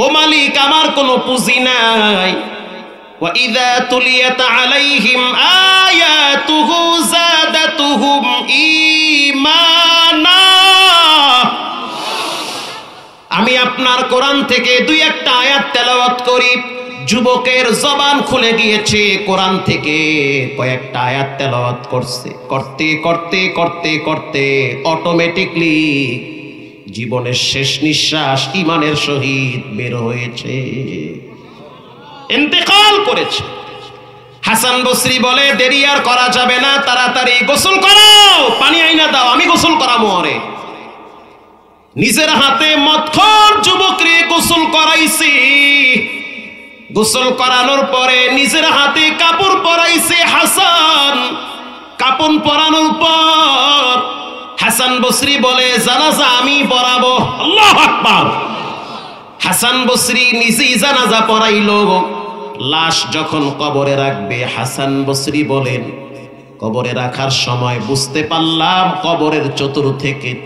ও মালিক আমার কোনো পুঁজি নাই। وَإِذَا تُلِيَتْ عَلَيْهِمْ آيَاتُهُ زَادَتْهُمْ إِيمَانًا। আমি আপনার কোরআন থেকে 2-1টা আয়াত তেলাওয়াত করি, যুবকের জবান খুলে গিয়েছে, কোরআন থেকে কয়েকটা আয়াত তেলাওয়াত করছে, করতে করতে করতে করতে অটোমেটিকলি জীবনের শেষ নিঃশ্বাস ঈমানের সহিত বের হয়েছে, ইন্তেকাল করেছে। হাসান বসরি বলে দেরি আর করা যাবে না, তাড়াতাড়ি গোসল করো, পানি আইনা দাও, আমি গোসল করাবো। ওরে নিজের হাতে মদখোর যুবকরে গোসল করাইছি। গোসল করানোর পরে নিজের হাতে কাপড় পরাইছে হাসান। কাপড় পরানোর পর হাসান বসরি বলে জানাজা আমি পড়াবো। আল্লাহু আকবার। হাসান বসরি নিজেই জানাজা পড়াইলো। লাশ যখন কবরে রাখবে, হাসান বসরি বলেন কবরে রাখার সময় বুঝতে পারলাম কবরের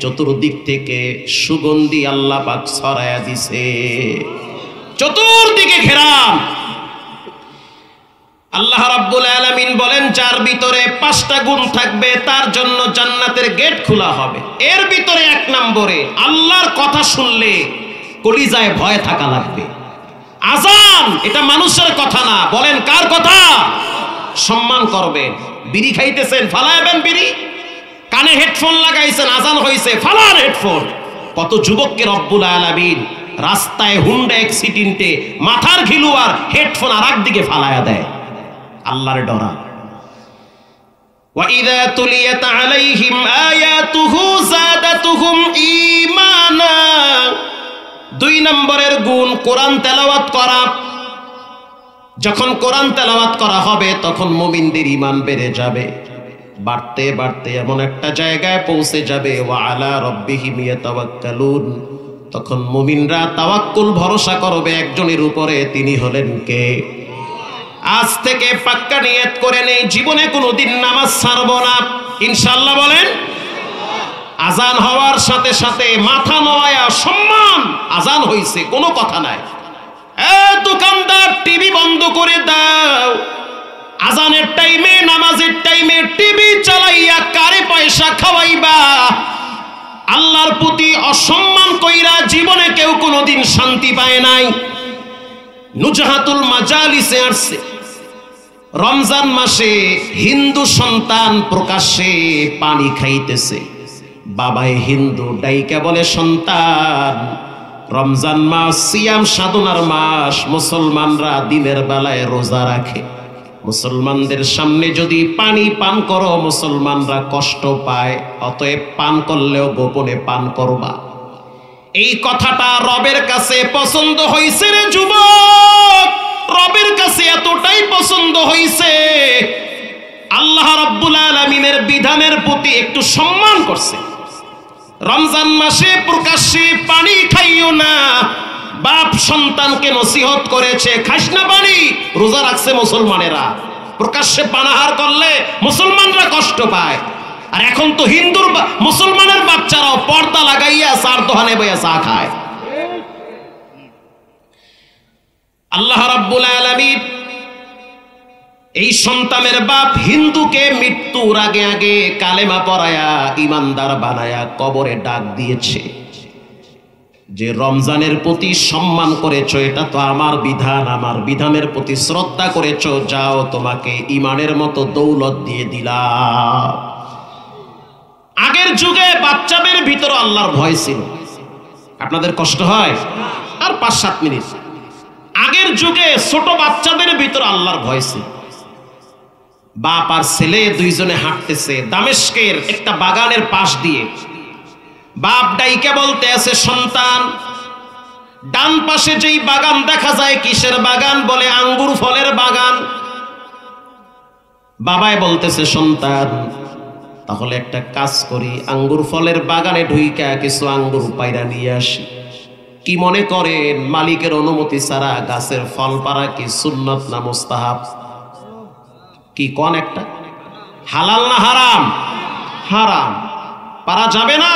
চতুর্দিক থেকে সুগন্ধি আল্লাহ পাক ছড়ায়া দিছে, চতুর্দিকে ঘেরাম। আল্লাহ রাব্বুল আলামিন বলেন যার ভিতরে 5টা গুণ থাকবে তার জন্য জান্নাতের গেট খোলা হবে। এর ভিতরে 1 নম্বরে আল্লাহর কথা শুনলে কলিজায় ভয় থাকা লাগবে। আজান এটা মানুষের কথা না, বলেন কার কথা? সম্মান করবেন। বিড়ি খাইতেছেন, ফালাইবেন বিড়ি। কানে হেডফোন লাগাইছেন, আজান হইছে, ফালান হেডফোন। কত যুবককে রব্বুল আলামিন রাস্তায় হুন্ডা অ্যাক্সিডেন্টে মাথার ঘিলু আর হেডফোন আর একদিকে ফালায়া দেয়। আল্লাহর ডরা। وَإِذَا تُلِيَتْ عَلَيْهِمْ آيَاتُهُ زَادَتْهُمْ إِيمَانًا। 2 নম্বরের গুণ কোরআন তেলাওয়াত করা। যখন কোরআন তেলাওয়াত করা হবে তখন মুমিনদের ঈমান বেড়ে যাবে, বাড়তে বাড়তে এমন একটা জায়গায় পৌঁছে যাবে ওয়া আলা রাব্বিহিম ইয়াতাওয়াক্কালুন। তখন মুমিনরা তাওয়াক্কুল ভরসা করবে একজনের উপরে, তিনি হলেন কে? আজ থেকে পাক্কা নিয়ত করে নেই, জীবনে কোনোদিন নামাজ ছাড়বো না, ইনশাআল্লাহ বলেন। আজান হওয়ার সাথে সাথে মাথা নোয়া সম্মান, আজান হইছে, কোনো কথা নাই। দোকানদার টিভি বন্ধ করে দাও। আজানের টাইমে, নামাজের টাইমে টিভি চালাইয়া কারে পয়সা খাওয়াইবা? আল্লাহর প্রতি অসম্মান কইরা জীবনে কেউ কোনোদিন শান্তি পায় নাই। নুজহাতুল মাজালিসে আসছে, রমজান মাসে হিন্দু সন্তান প্রকাশ্যে পানি খাইতেছে। বাবাই হিন্দু, ডাইকা বলে সন্তান, রমজান মাস সিয়াম সাধনার মাস, মুসলমানরা দিনের বেলায় রোজা রাখে। মুসলমানদের সামনে যদি পানি পান করো মুসলমানরা কষ্ট পায়, অতএব পান করলেও গোপনে পান করবা। এই কথাটা রবের কাছে পছন্দ হইছে রে যুবক, রবের কাছে এতটাই পছন্দ হইছে, আল্লাহ রাব্বুল আলামিনের বিধানের প্রতি একটু সম্মান করছে। রমজান মাসে প্রকাশ্যে পানি খাইও না। বাপ সন্তানকে নসিহত করেছে, খাস না পানি, রোজা রাখছে মুসলমানেরা, প্রকাশ্যে পানাহার করলে মুসলমানরা কষ্ট পায়। আর এখন তো হিন্দুর মুসলমানের বাচ্চারাও পর্দা লাগাইয়া চার দোকানে বইয়া চা খায়। আল্লাহ রাব্বুল আলামিন এই সন্তানের বাপ হিন্দুকে মৃত্যুর আগে আগে কালেমা পড়ায়া ইমানদার বানায়া কবরে ডাক দিয়েছে যে রমজানের প্রতি সম্মান করেছো, এটা তো আমার বিধান, আমার বিধানের প্রতি শ্রদ্ধা করেছো, যাও তোমাকে ইমানের মতো দৌলত দিয়ে দিলাম। আগের যুগে বাচ্চাদের ভিতরে আল্লাহর ভয় ছিল। আপনাদের কষ্ট হয়? আর 5-7 মিনিট। আগের যুগে ছোট বাচ্চাদের ভিতরে আল্লাহর ভয় ছিল। বাপ আর ছেলে দুইজনে হাঁটতেছে দামেস্কের একটা বাগানের পাশ দিয়ে। বাপ ডাইকে বলতে আছে, সন্তান, ডান পাশে যেই বাগান দেখা যায় কিসের বাগান? বলে আঙ্গুর ফলের বাগান। বাবাই বলতেছে, সন্তান তাহলে একটা কাজ করি, আঙ্গুর ফলের বাগানে ঢুইকা কিছু আঙ্গুর পায়রা নিয়ে আসি। কি মনে করেন মালিকের অনুমতি ছাড়া গাছের ফল পাড়া কি সুন্নত না মুস্তাহাব? কি কোন একটা? হালাল না হারাম? হারাম, পারা যাবে না।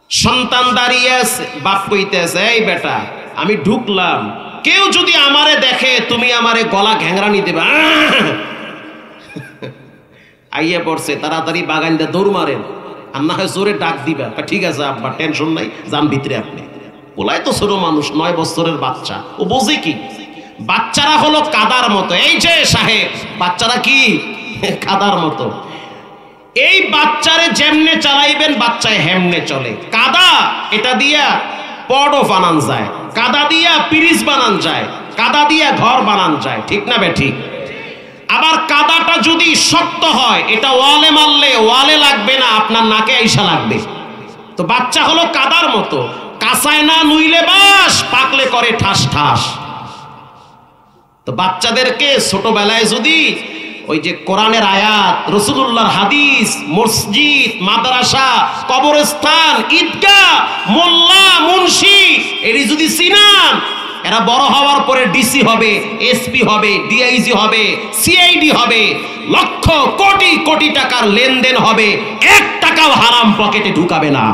সন্তান দাঁড়িয়ে আছে, বাপ কইতেছে, এই বেটা আমি ঢুকলাম, কেউ যদি আমারে দেখে তুমি আমারে গলা ঘ্যাংরানি দেবা। আইয়া পড়ছে, তাড়াতাড়ি বাগান দিয়ে দৌড় মারেন, আর না হয় জোরে ডাক দিবা। ঠিক আছে আব্বা, টেনশন নাই, যান ভিতরে আপনি। বলাই তো ছোট মানুষ, 9 বছরের বাচ্চা, ও বোঝে কি? বাচ্চারা হলো কাদার মতো। এই যে সাহেব, বাচ্চারা কি কাদার মতো। এই বাচ্চারে যেমনে চালাইবেন বাচ্চায় হেমনে চলে। কাদা এটা দিয়া পডও বানান যায়, কাদা দিয়া পিরিজ বানান যায়, কাদা দিয়া ঘর বানান যায়, ঠিক না বে ঠিক? আবার কাদাটা যদি শক্ত হয়, এটা ওয়ালে মারলে ওয়ালে লাগবে না, আপনার নাকে আইসা লাগবে। তো বাচ্চা হলো কাদার মতো, কাঁচায় না নুইলে বাস, পাকলে করে ঠাস ঠাস। তো বাচ্চাদেরকে ছোটবেলায় যদি ওই যে কোরআনের আয়াত, রাসূলুল্লাহর হাদিস, মসজিদ, মাদ্রাসা, কবরস্থান, ঈদগাহ, মোল্লা, মুন্সি এটি যদি চিনান, এরা বড় হওয়ার পরে ডিসি হবে, এসপি হবে, ডিআইজি হবে, সিআইডি হবে, লক্ষ কোটি কোটি টাকার লেনদেন হবে, 1 টাকাও হারাম পকেটে ঢুকাবে না।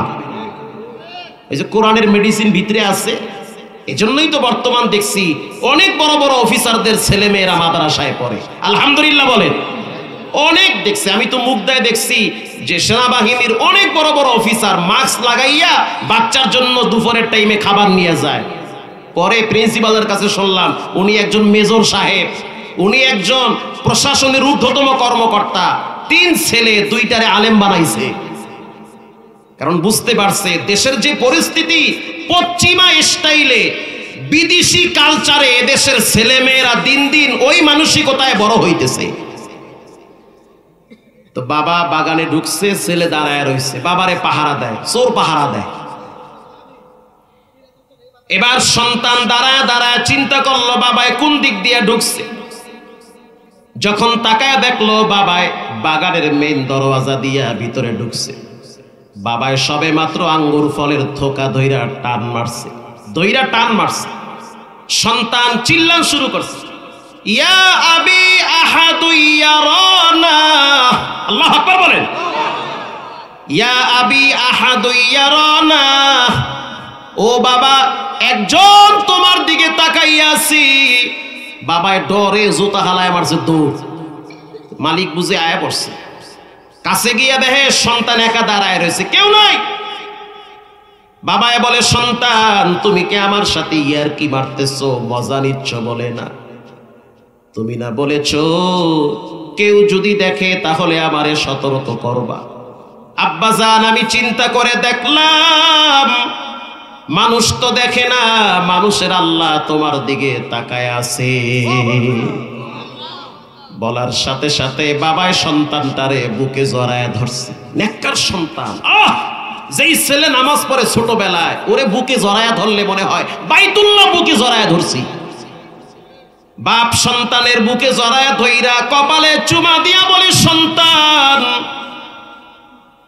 এই যে কোরআনের মেডিসিন ভিতরে আছে। এজন্যই তো বর্তমান দেখছি অনেক বড় বড় অফিসারদের ছেলে মেয়েরা মাদ্রাসায় পড়ে। আলহামদুলিল্লাহ বলেন। অনেক দেখছি, আমি তো মুখ দেয় দেখছি যে সেনাবাহিনীর অনেক বড় বড় অফিসার মাস্ক লাগাইয়া বাচ্চার জন্য দুপুরের টাইমে খাবার নিয়ে যায়। পরে প্রিন্সিপালের কাছে শুনলাম উনি একজন মেজর সাহেব, উনি একজন প্রশাসনের ঊর্ধ্বতম কর্মকর্তা, 3 ছেলে 2টারে আলেম বানাইছে। কারণ বুঝতে পারছে দেশের যে পরিস্থিতি, পশ্চিমা স্টাইলে বিদেশি কালচারে এদেশের ছেলেমেয়েরা দিন দিন ওই মানসিকতায় বড় হইতেছে। তো বাবা বাগানে ঢুকছে, ছেলে দাঁড়ায় রয়েছে, বাবারে পাহারা দেয়, চোর পাহারা দেয়। এবার সন্তান দাঁড়ায় দাঁড়ায় চিন্তা করলো বাবায় কোন দিক দিয়ে ঢুকছে। যখন তাকায় দেখলো বাবায় বাগানের মেইন দরওয়াজা দিয়া ভিতরে ঢুকছে। বাবায় সবে মাত্র আঙ্গুর ফলের থোকা ধইরা টান মারছে। সন্তান চিল্লান শুরু করছে, ইয়া আবি আহাদু ইয়ারানা, আল্লাহু আকবার বলেন, ইয়া আবি আহাদু ইয়ারানা, ও বাবা একজন তোমার দিকে তাকাইয়া আছি। বাবায় ডরে জুতা হালায় মারছে দৌড়। মালিক বুঝে আয়া পড়ছে, কাছে গিয়া দেখে সন্তান একা দাঁড়ায় রয়েছে, কেউ নাই। বাবায় বলে, সন্তান তুমি কি আমার সাথে ইয়ারকি মারতেছো, মজা নিচ্ছ? বলে না, তুমি না বলেছ কেউ যদি দেখে তাহলে আমারে সতর্ক করবা। আব্বাজান আমি চিন্তা করে দেখলাম মানুষ তো দেখে না, মানুষের আল্লাহ তোমার দিকে তাকায় আছে। বলার সাথে সাথে বাবায় সন্তানটারে বুকে জড়ায় ধরছে। নেককার সন্তান, যেই ছেলে নামাজ পড়ে ছোটবেলায়, ওরে বুকে জড়ায় ধরলে মনে হয় বাইতুল্লাহ বুকে জড়ায় ধরছি। বাপ সন্তানের বুকে জড়ায় ধইরা কপালে চুমা দিয়া বলে, সন্তান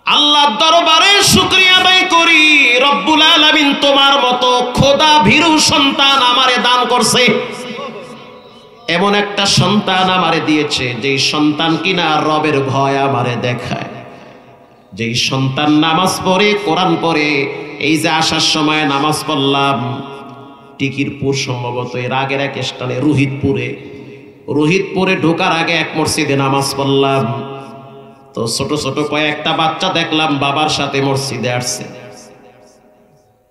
আল্লাহর দরবারে শুকরিয়া আদায় করি, রব্বুল আলামিন তোমার মতো খোদা ভীরু সন্তান আমারে দান করছে। এমন একটা সন্তান আমারে দিয়েছে যেই সন্তান কিনা রবের ভয় আমারে দেখায়, যেই সন্তান নামাজ পড়ে, কোরআন পড়ে। এই যে আসার সময় নামাজ পড়লাম টিকিরপুর, সম্ভবত এর আগের এক স্থানে রোহিতপুরে ঢোকার আগে এক মসজিদে নামাজ পড়লাম। তো ছোট ছোট কয়েকটা বাচ্চা দেখলাম বাবার সাথে মসজিদে আসছে।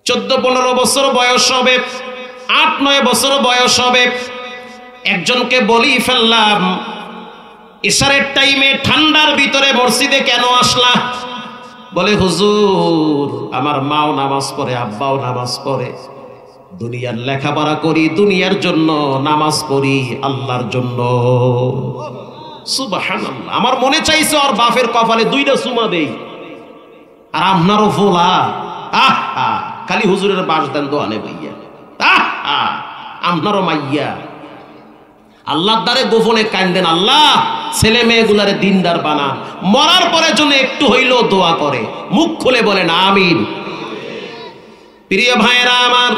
14-15 বছর বয়স হবে, 8-9 বছর বয়স হবে। একজনকে বলি ফেললাম, ইশারের টাইমে ঠান্ডার ভিতরে মসজিদে কেন আসলা? বলে, হুজুর আমার মাও নামাজ পড়ে, আব্বাও নামাজ পড়ে, দুনিয়ার লেখাপড়া করি, দুনিয়ার জন্য নামাজ পড়ি, আল্লাহর জন্য। সুবহানাল্লাহ। আমার মনে চাইছে ওর বাপের কপালে 2টা চুমা দেই। আর আপনারও ফোলা, খালি হুজুরের বাস দেন দোয়ানে ভাইয়া, আপনারও মাইয়া আল্লাহর দ্বারে গোপনে কান্দেন, আল্লাহ ছেলে মেয়েগুলারে দিনদার বানান, মরার পরে জন্য একটু হইলেও দোয়া করে, মুখ খুলে বলেন আমিন। প্রিয় ভাইরা আমার,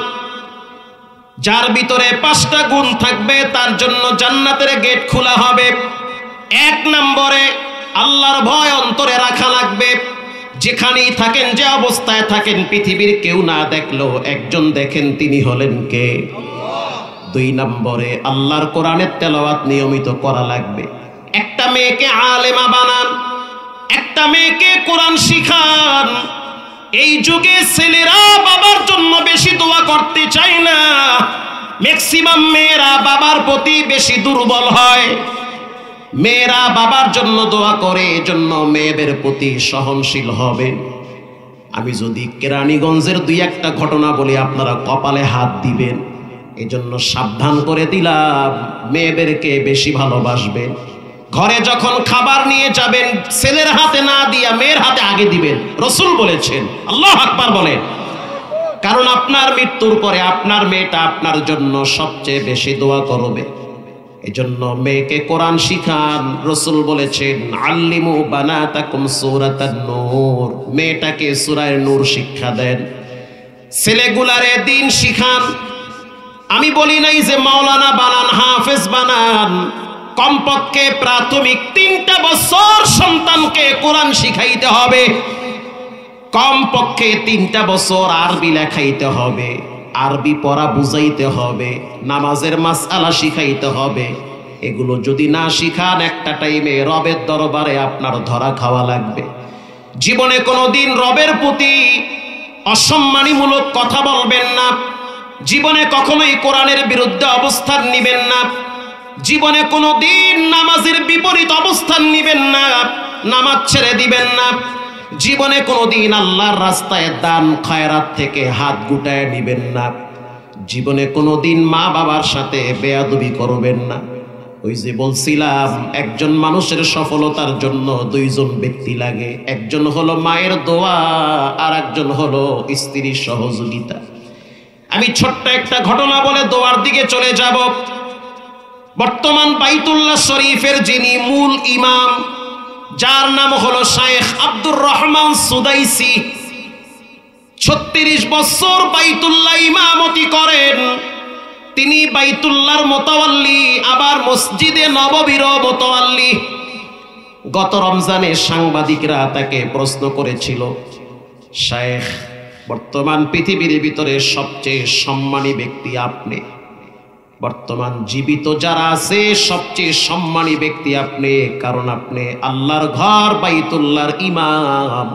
যার ভিতরে 5টা গুণ থাকবে তার জন্য জান্নাতের গেট খোলা হবে। 1 নম্বরে আল্লাহর ভয় অন্তরে রাখা লাগবে। যেখানেই থাকেন, যে অবস্থায় থাকেন, পৃথিবীর কেউ না দেখলেও একজন দেখেন, তিনি হলেন কে? 2 নম্বরে আল্লাহর কোরআনের তেলাওয়াত নিয়মিত করা লাগবে। একটা মেয়েকে আলেমা বানান, একটা মেয়েকে কোরআন শিখান। এই যুগে ছেলেরা বাবার জন্য বেশি দোয়া করতে চায় না, ম্যাক্সিমাম মেয়েরা বাবার প্রতি বেশি দুর্বল হয়। মেয়েরা বাবার জন্য দোয়া করে, এজন্য মেয়েদের প্রতি সহনশীল হবে। আমি যদি কেরানীগঞ্জের 2-1টা ঘটনা বলি, আপনারা কপালে হাত দিবেন। এজন্য সাবধান করে দিলাম, মেয়েদেরকে বেশি ভালোবাসবেন। ঘরে যখন খাবার নিয়ে যাবেন, ছেলের হাতে না দিয়া মেয়ের হাতে আগে দিবেন, রাসূল বলেছেন। আল্লাহু আকবার বলেন। কারণ আপনার মৃত্যুর পরে আপনার মেয়েটা আপনার জন্য সবচেয়ে বেশি দোয়া করবে। এজন্য মেয়েকে কোরআন শিখান। রাসূল বলেছেন, আল্লিমু বানাতাকুম সূরাতান নূর, মেয়েটাকে সূরা নূর শিক্ষা দেন। ছেলেগুলারে দিন শিখান। আমি বলি নাই যে মাওলানা বানান, হাফেজ বানান। কমপক্ষে প্রাথমিক 3টা বছর সন্তানকে কোরআন শিখাইতে হবে। কমপক্ষে 3টা বছর আরবি লেখাইতে হবে, আরবি পড়া বুঝাইতে হবে, নামাজের মাসআলা শিখাইতে হবে। এগুলো যদি না শিখান একটা টাইমে রবের দরবারে আপনার ধরা খাওয়া লাগবে। জীবনে কোনোদিন রবের প্রতি অসম্মানীমূলক কথা বলবেন না, জীবনে কখনোই কোরআনের বিরুদ্ধে অবস্থান নিবেন না, জীবনে কোনোদিন নামাজের বিপরীত অবস্থান নিবেন না, নামাজ ছেড়ে দিবেন না, জীবনে কোনোদিন আল্লাহর রাস্তায় দান খয়রাত থেকে হাত গুটায় নিবেন না, জীবনে কোনোদিন মা বাবার সাথে বেয়াদবি করবেন না। ওই যে বলছিলাম, একজন মানুষের সফলতার জন্য দুইজন ব্যক্তি লাগে, একজন হলো মায়ের দোয়া আর একজন হলো স্ত্রীর সহযোগিতা। আমি ছোট্ট একটা ঘটনা বলে দোয়ার দিকে চলে যাব। বর্তমান বাইতুল্লাহ শরীফের যিনি মূল ইমাম, যার নাম হলো শায়েখ আব্দুর রহমান সুদাইসি, 36 বছর বাইতুল্লাহ ইমামতি করেন। তিনি বাইতুল্লাহর মোতাওয়াল্লি, আবার মসজিদে নববীর মোতাওয়াল্লি। গত রমজানে সাংবাদিকরা তাকে প্রশ্ন করেছিল, শায়েখ, বর্তমান পৃথিবীর ভিতরে সবচেয়ে সম্মানী ব্যক্তি আপনি, বর্তমান জীবিত যারা আছে সবচেয়ে সম্মানী ব্যক্তি আপনি, কারণ আপনি আল্লাহর ঘর বাইতুল্লাহর ইমাম।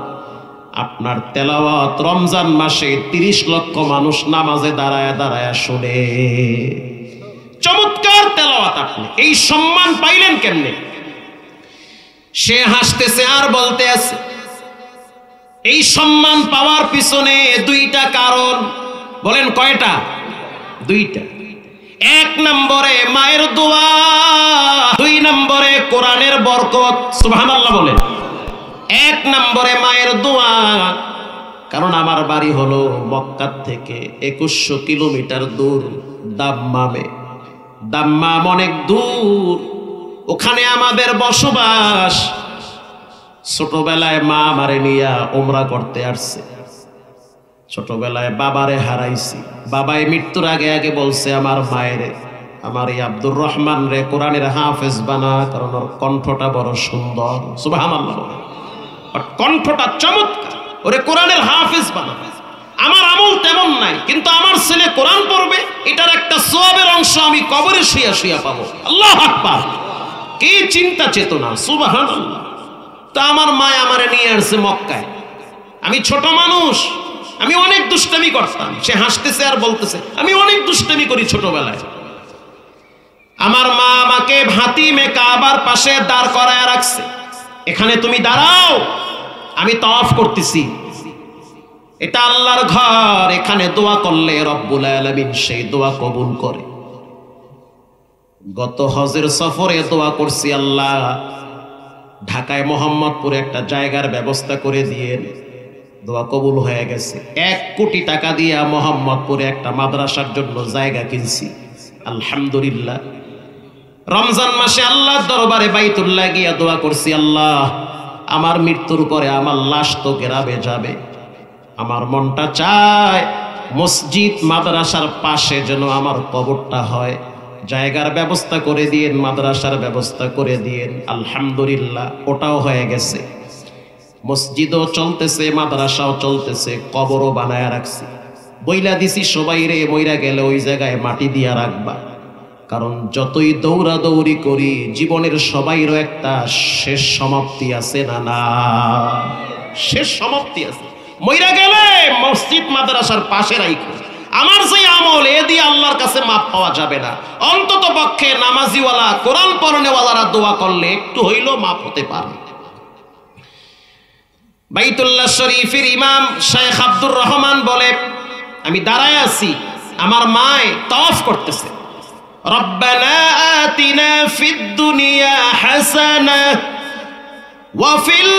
আপনার তেলাওয়াত রমজান মাসে 30 লক্ষ মানুষ নামাজে দাঁড়ায় দাঁড়ায় শুনে। চমৎকার তেলাওয়াত, আপনি এই সম্মান পাইলেন কেমনে? সে হাসতেছে আর বলতে আছে, এই সম্মান পাওয়ার পিছনে 2টা কারণ। বলেন কয়টা? 2টা। 1 নম্বরে মায়ের দোয়া, 2 নম্বরে কোরআনের বরকত। সুবহানাল্লাহ বলেন। 1 নম্বরে মায়ের দোয়া, কারণ আমার বাড়ি হলো মক্কা থেকে 2100 কিলোমিটার দূর দাম্মামে। দাম্মাম অনেক দূর, ওখানে আমাদের বসবাস। ছোটবেলায় মা আমারে নিয়া উমরা করতে আসছে। ছোটবেলায় বাবারে হারাইছি, বাবাই মৃত্যুর আগে আগে বলছে আমার মায়েরে, আমার এই আব্দুর রহমান রে কোরআনের হাফেজ বানা, কারণ ওর কণ্ঠটা বড় সুন্দর। সুবহানাল্লাহ, কণ্ঠটা চমৎকার, ওরে কোরআনের হাফেজ বানা। আমার আমল তেমন নাই, কিন্তু আমার ছেলে কোরআন পড়বে, এটার একটা সওয়াবের অংশ আমি কবরে শুয়া শুয়া পাবো। আল্লাহু আকবার, কি চিন্তা চেতনা! সুবহানাল্লাহ। তা আমার মা আমারে নিয়ে আসছে মক্কায়। আমি ছোট মানুষ, আমি অনেক দুষ্টামি করতাম। সে হাসতেছে আর বলতেছে, আমি অনেক দুষ্টামি করি ছোটবেলায়। আমার মা আমাকে হাতিমে কাবার পাশে দাঁড় করায় রাখছে, এখানে তুমি দাঁড়াও, আমি তাওয়াফ করতেছি। এটা আল্লাহর ঘর, এখানে দোয়া করলে রব্বুল আলামিন সেই দোয়া কবুল করে। গত হজের সফরে দোয়া করছি, আল্লাহ ঢাকায় মোহাম্মদপুরে একটা জায়গার ব্যবস্থা করে দিয়েন। দোয়া কবুল হয়ে গেছে। 1 কোটি টাকা দিয়ে মোহাম্মদপুরে একটা মাদ্রাসার জন্য জায়গা কিনছি, আলহামদুলিল্লাহ। রমজান মাসে আল্লাহর দরবারে বাইতুল্লাহ গিয়া দোয়া করছি, আল্লাহ আমার মৃত্যুর পরে আমার লাশ তো গ্রামে যাবে, আমার মনটা চায় মসজিদ মাদ্রাসার পাশে যেন আমার কবরটা হয়, জায়গার ব্যবস্থা করে দিয়েন, মাদ্রাসার ব্যবস্থা করে দিয়েন। আলহামদুলিল্লাহ, ওটাও হয়ে গেছে। মসজিদও চলতেছে, মাদ্রাসাও চলতেছে, কবরও বানায় রাখছি। বইলা দিছি সবাই রে, মইরা গেলে ওই জায়গায় মাটি দিয়া রাখবা, কারণ যতই দৌড়াদৌড়ি করি জীবনের সবাইরও একটা শেষ সমাপ্তি আছে, না না শেষ সমাপ্তি আছে। মইরা গেলে মসজিদ মাদ্রাসার পাশে রাখো। আমার যে আমল, এ দিয়ে আল্লাহর কাছে মাপ পাওয়া যাবে না। অন্তত পক্ষে নামাজিওয়ালা, কোরআন পড়নেওয়ালারা দোয়া করলে একটু হইলেও মাপ হতে পারে। বাইতুল্লাহ শরীফের ইমাম শায়েখ আব্দুর রহমান বলে, আমি দাঁড়ায় আছি, আমার মায় তাওয়াফ করতেছে। রব্বানা আতিনা ফিদ দুনিয়া হাসানাহ ওয়া ফিল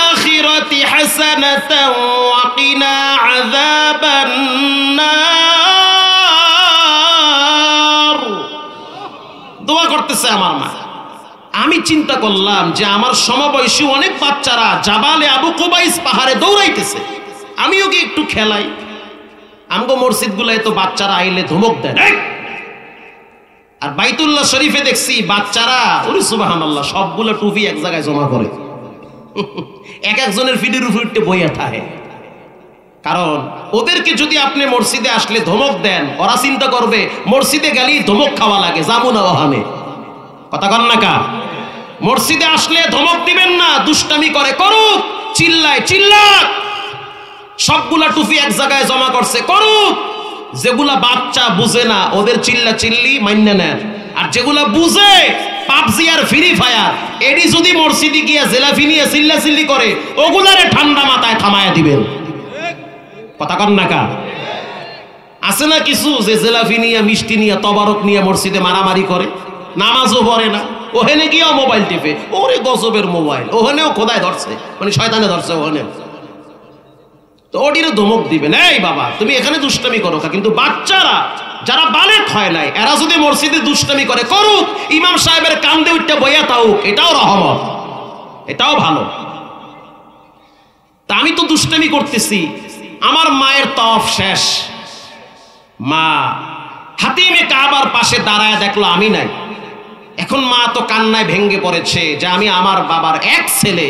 আখিরাতি হাসানাতাও ওয়া কিনা আযাবান নার। দোয়া করতেছে আমার মা। আমি চিন্তা করলাম যে আমার সমবয়সী অনেক বাচ্চারা জাবালে আবু কুবাইস পাহাড়ে দৌড়াইতেছে, আমিও কি একটু খেলাই। আমগো মসজিদ গুলায় তো বাচ্চারা আইলে ধমক দেয়, আর বাইতুল্লাহ শরীফে দেখছি বাচ্চারা, ওরে সুবহানাল্লাহ, সবগুলো টুপি এক জায়গায় জমা করে, এক একজনের ফিডের উপর বইয়া থাকে। কারণ ওদেরকে যদি আপনি মসজিদে আসলে ধমক দেন, ওরা চিন্তা করবে মসজিদে গেলেই ধমক খাওয়া লাগে, যাবো না ওখানে। কথা কন না কা? মসজিদে আসলে ধমক দিবেন না, দুষ্টামি করে করুক, চিল্লায় চিল্লাক, সবগুলা টুপি এক জায়গায় জমা করছে করুক, যেগুলা বাচ্চা বুঝে না ওদের চিল্লা চিল্লি মান্য নেন, আর যেগুলা বুঝে পাবজি আর ফ্রি ফায়ার এডি যদি মসজিদে গিয়া জেলাফি নিয়ে চিল্লা চিল্লি করে ওগুলারে ঠান্ডা মাথায় থামায়া দিবেন। কথা কন না কা? আছে না কিছু যে জেলাফি নিয়ে মিষ্টি নিয়ে তবারক নিয়ে মসজিদে মারামারি করে, নামাজও পড়ে না, ওখানে গিয়েও মোবাইল টিপে, ওরে গজবের মোবাইল, ওখানেও খোদায় ধরছে, মানে শয়তানে ধরছে ওখানে, তো ওটিরও ধমক দিবেন, এই বাবা তুমি এখানে দুষ্টামি করো, কিন্তু বাচ্চারা যারা বালেক হয় নাই এরা যদি মসজিদে দুষ্টামি করে করুক, ইমাম সাহেবের কান্দে উঠতে বইয়া তাউক, এটাও রহমত, এটাও ভালো। তা আমি তো দুষ্টামি করতেছি, আমার মায়ের তওয়াফ শেষ, মা হাতিমে কাবার পাশে দাঁড়ায় দেখলো আমি নাই, এখন মা তো কান্নায় ভেঙ্গে পড়েছে যে আমি আমার বাবার এক ছেলে,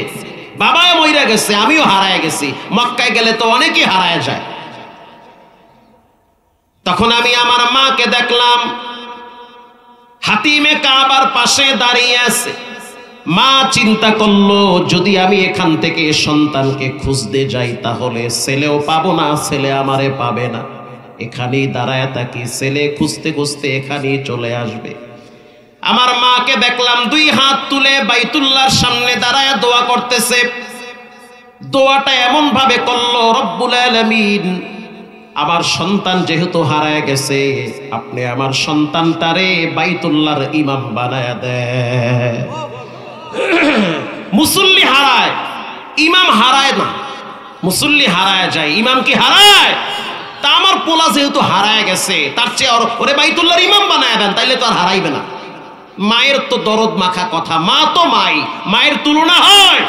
বাবাও মইরা গেছে, আমিও হারায় গেছি, মক্কায় গেলে তো অনেকেই হারায় যায়। তখন আমি আমার মাকে দেখলাম হাতিমে কাবার পাশে দাঁড়িয়ে আছে। মা চিন্তা করলো যদি আমি এখান থেকে সন্তানকে খুঁজতে যাই তাহলে ছেলেও পাবো না, ছেলে আমারে পাবে না, এখানেই দাঁড়ায় থাকি, ছেলে খুঁজতে খুঁজতে এখানেই চলে আসবে। আমার মাকে দেখলাম দুই হাত তুলে বাইতুল্লাহর সামনে দাঁড়ায় দোয়া করতেছে। দোয়াটা এমন ভাবে করলো, রব্বুল আলামিন আমার সন্তান যেহেতু হারায় গেছে, আপনি আমার সন্তানটারে বাইতুল্লাহর ইমাম বানায়া দেন। মুসল্লি হারায়, ইমাম হারায় না, মুসল্লি হারায় যায়, ইমাম কি হারায়? তা আমার পোলা যেহেতু হারায় গেছে, তার চেয়ে ওরে বাইতুল্লাহর ইমাম বানায়া দেন, তাইলে তো আর হারাইবে না। মায়ের তো দরদ মাখা কথা, মা তো মাই, মায়ের তুলনা হয়?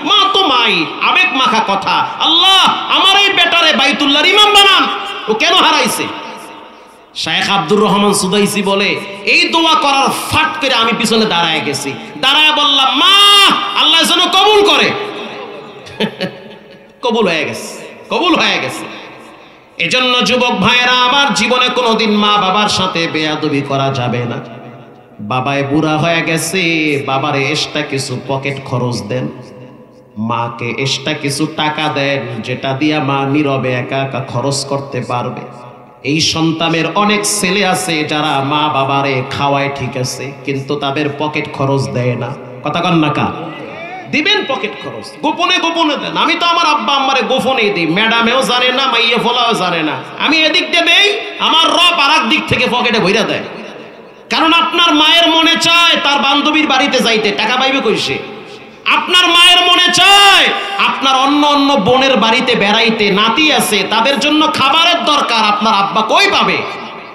মা তো মাই, আবেগ মাখা কথা, আল্লাহ আমার এই বেটারে বাইতুল্লাহর ইমাম বানান। ও কেন হারাইছে? শায়েখ আব্দুর রহমান সুদাইসি বলে এই দোয়া করার ফাট করে আমি পিছনে দাঁড়ায় গেছি, দাঁড়ায় বললাম মা আল্লাহ যেন কবুল করে। কবুল হয়ে গেছে, কবুল হয়ে গেছে। এজন্য যুবক ভাইয়েরা আমার, জীবনে কোনোদিন মা বাবার সাথে বেয়াদবি করা যাবে না। বাবায় বুড়া হয়ে গেছে, বাবারে এক্সট্রা কিছু পকেট খরচ দেন, মাকে এক্সট্রা কিছু টাকা দেন যেটা দিয়া মা নীরবে একা একা খরচ করতে পারবে। এই সন্তানের অনেক ছেলে আছে যারা মা বাবারে খাওয়ায় ঠিক আছে, কিন্তু তাদের পকেট খরচ দেয় না। কথা কন না কা? দিবেন পকেট খরচ, গোপনে গোপনে দেন। আমি তো আমার আব্বা আম্মারে গোপনে দিই, ম্যাডামেও জানে না, মাইয়ে ফলাও জানে না। আমি এদিক দিয়ে দেই, আমার রব আর এক দিক থেকে পকেটে ভইরা দেয়। কারণ আপনার মায়ের মনে চায় তার বান্ধবীর বাড়িতে যাইতে, টাকা পাইবে কইছে। আপনার মায়ের মনে চায় আপনার অন্য অন্য বোনের বাড়িতে বেড়াইতে, নাতি আছে তাদের জন্য খাবারের দরকার, আপনার আব্বা কই পাবে?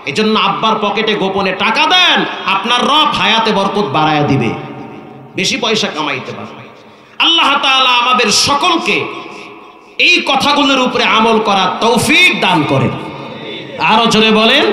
এজন্য আব্বার পকেটে গোপনে টাকা দেন, আপনার রব হায়াতে বরকত বাড়ায়া দিবে, বেশি পয়সা কামাইতে পারবে। আল্লাহ তাআলা আমাদের সকলকে এই কথাগুলোর উপরে আমল করার তৌফিক দান করেন। আরো জোরে বলেন।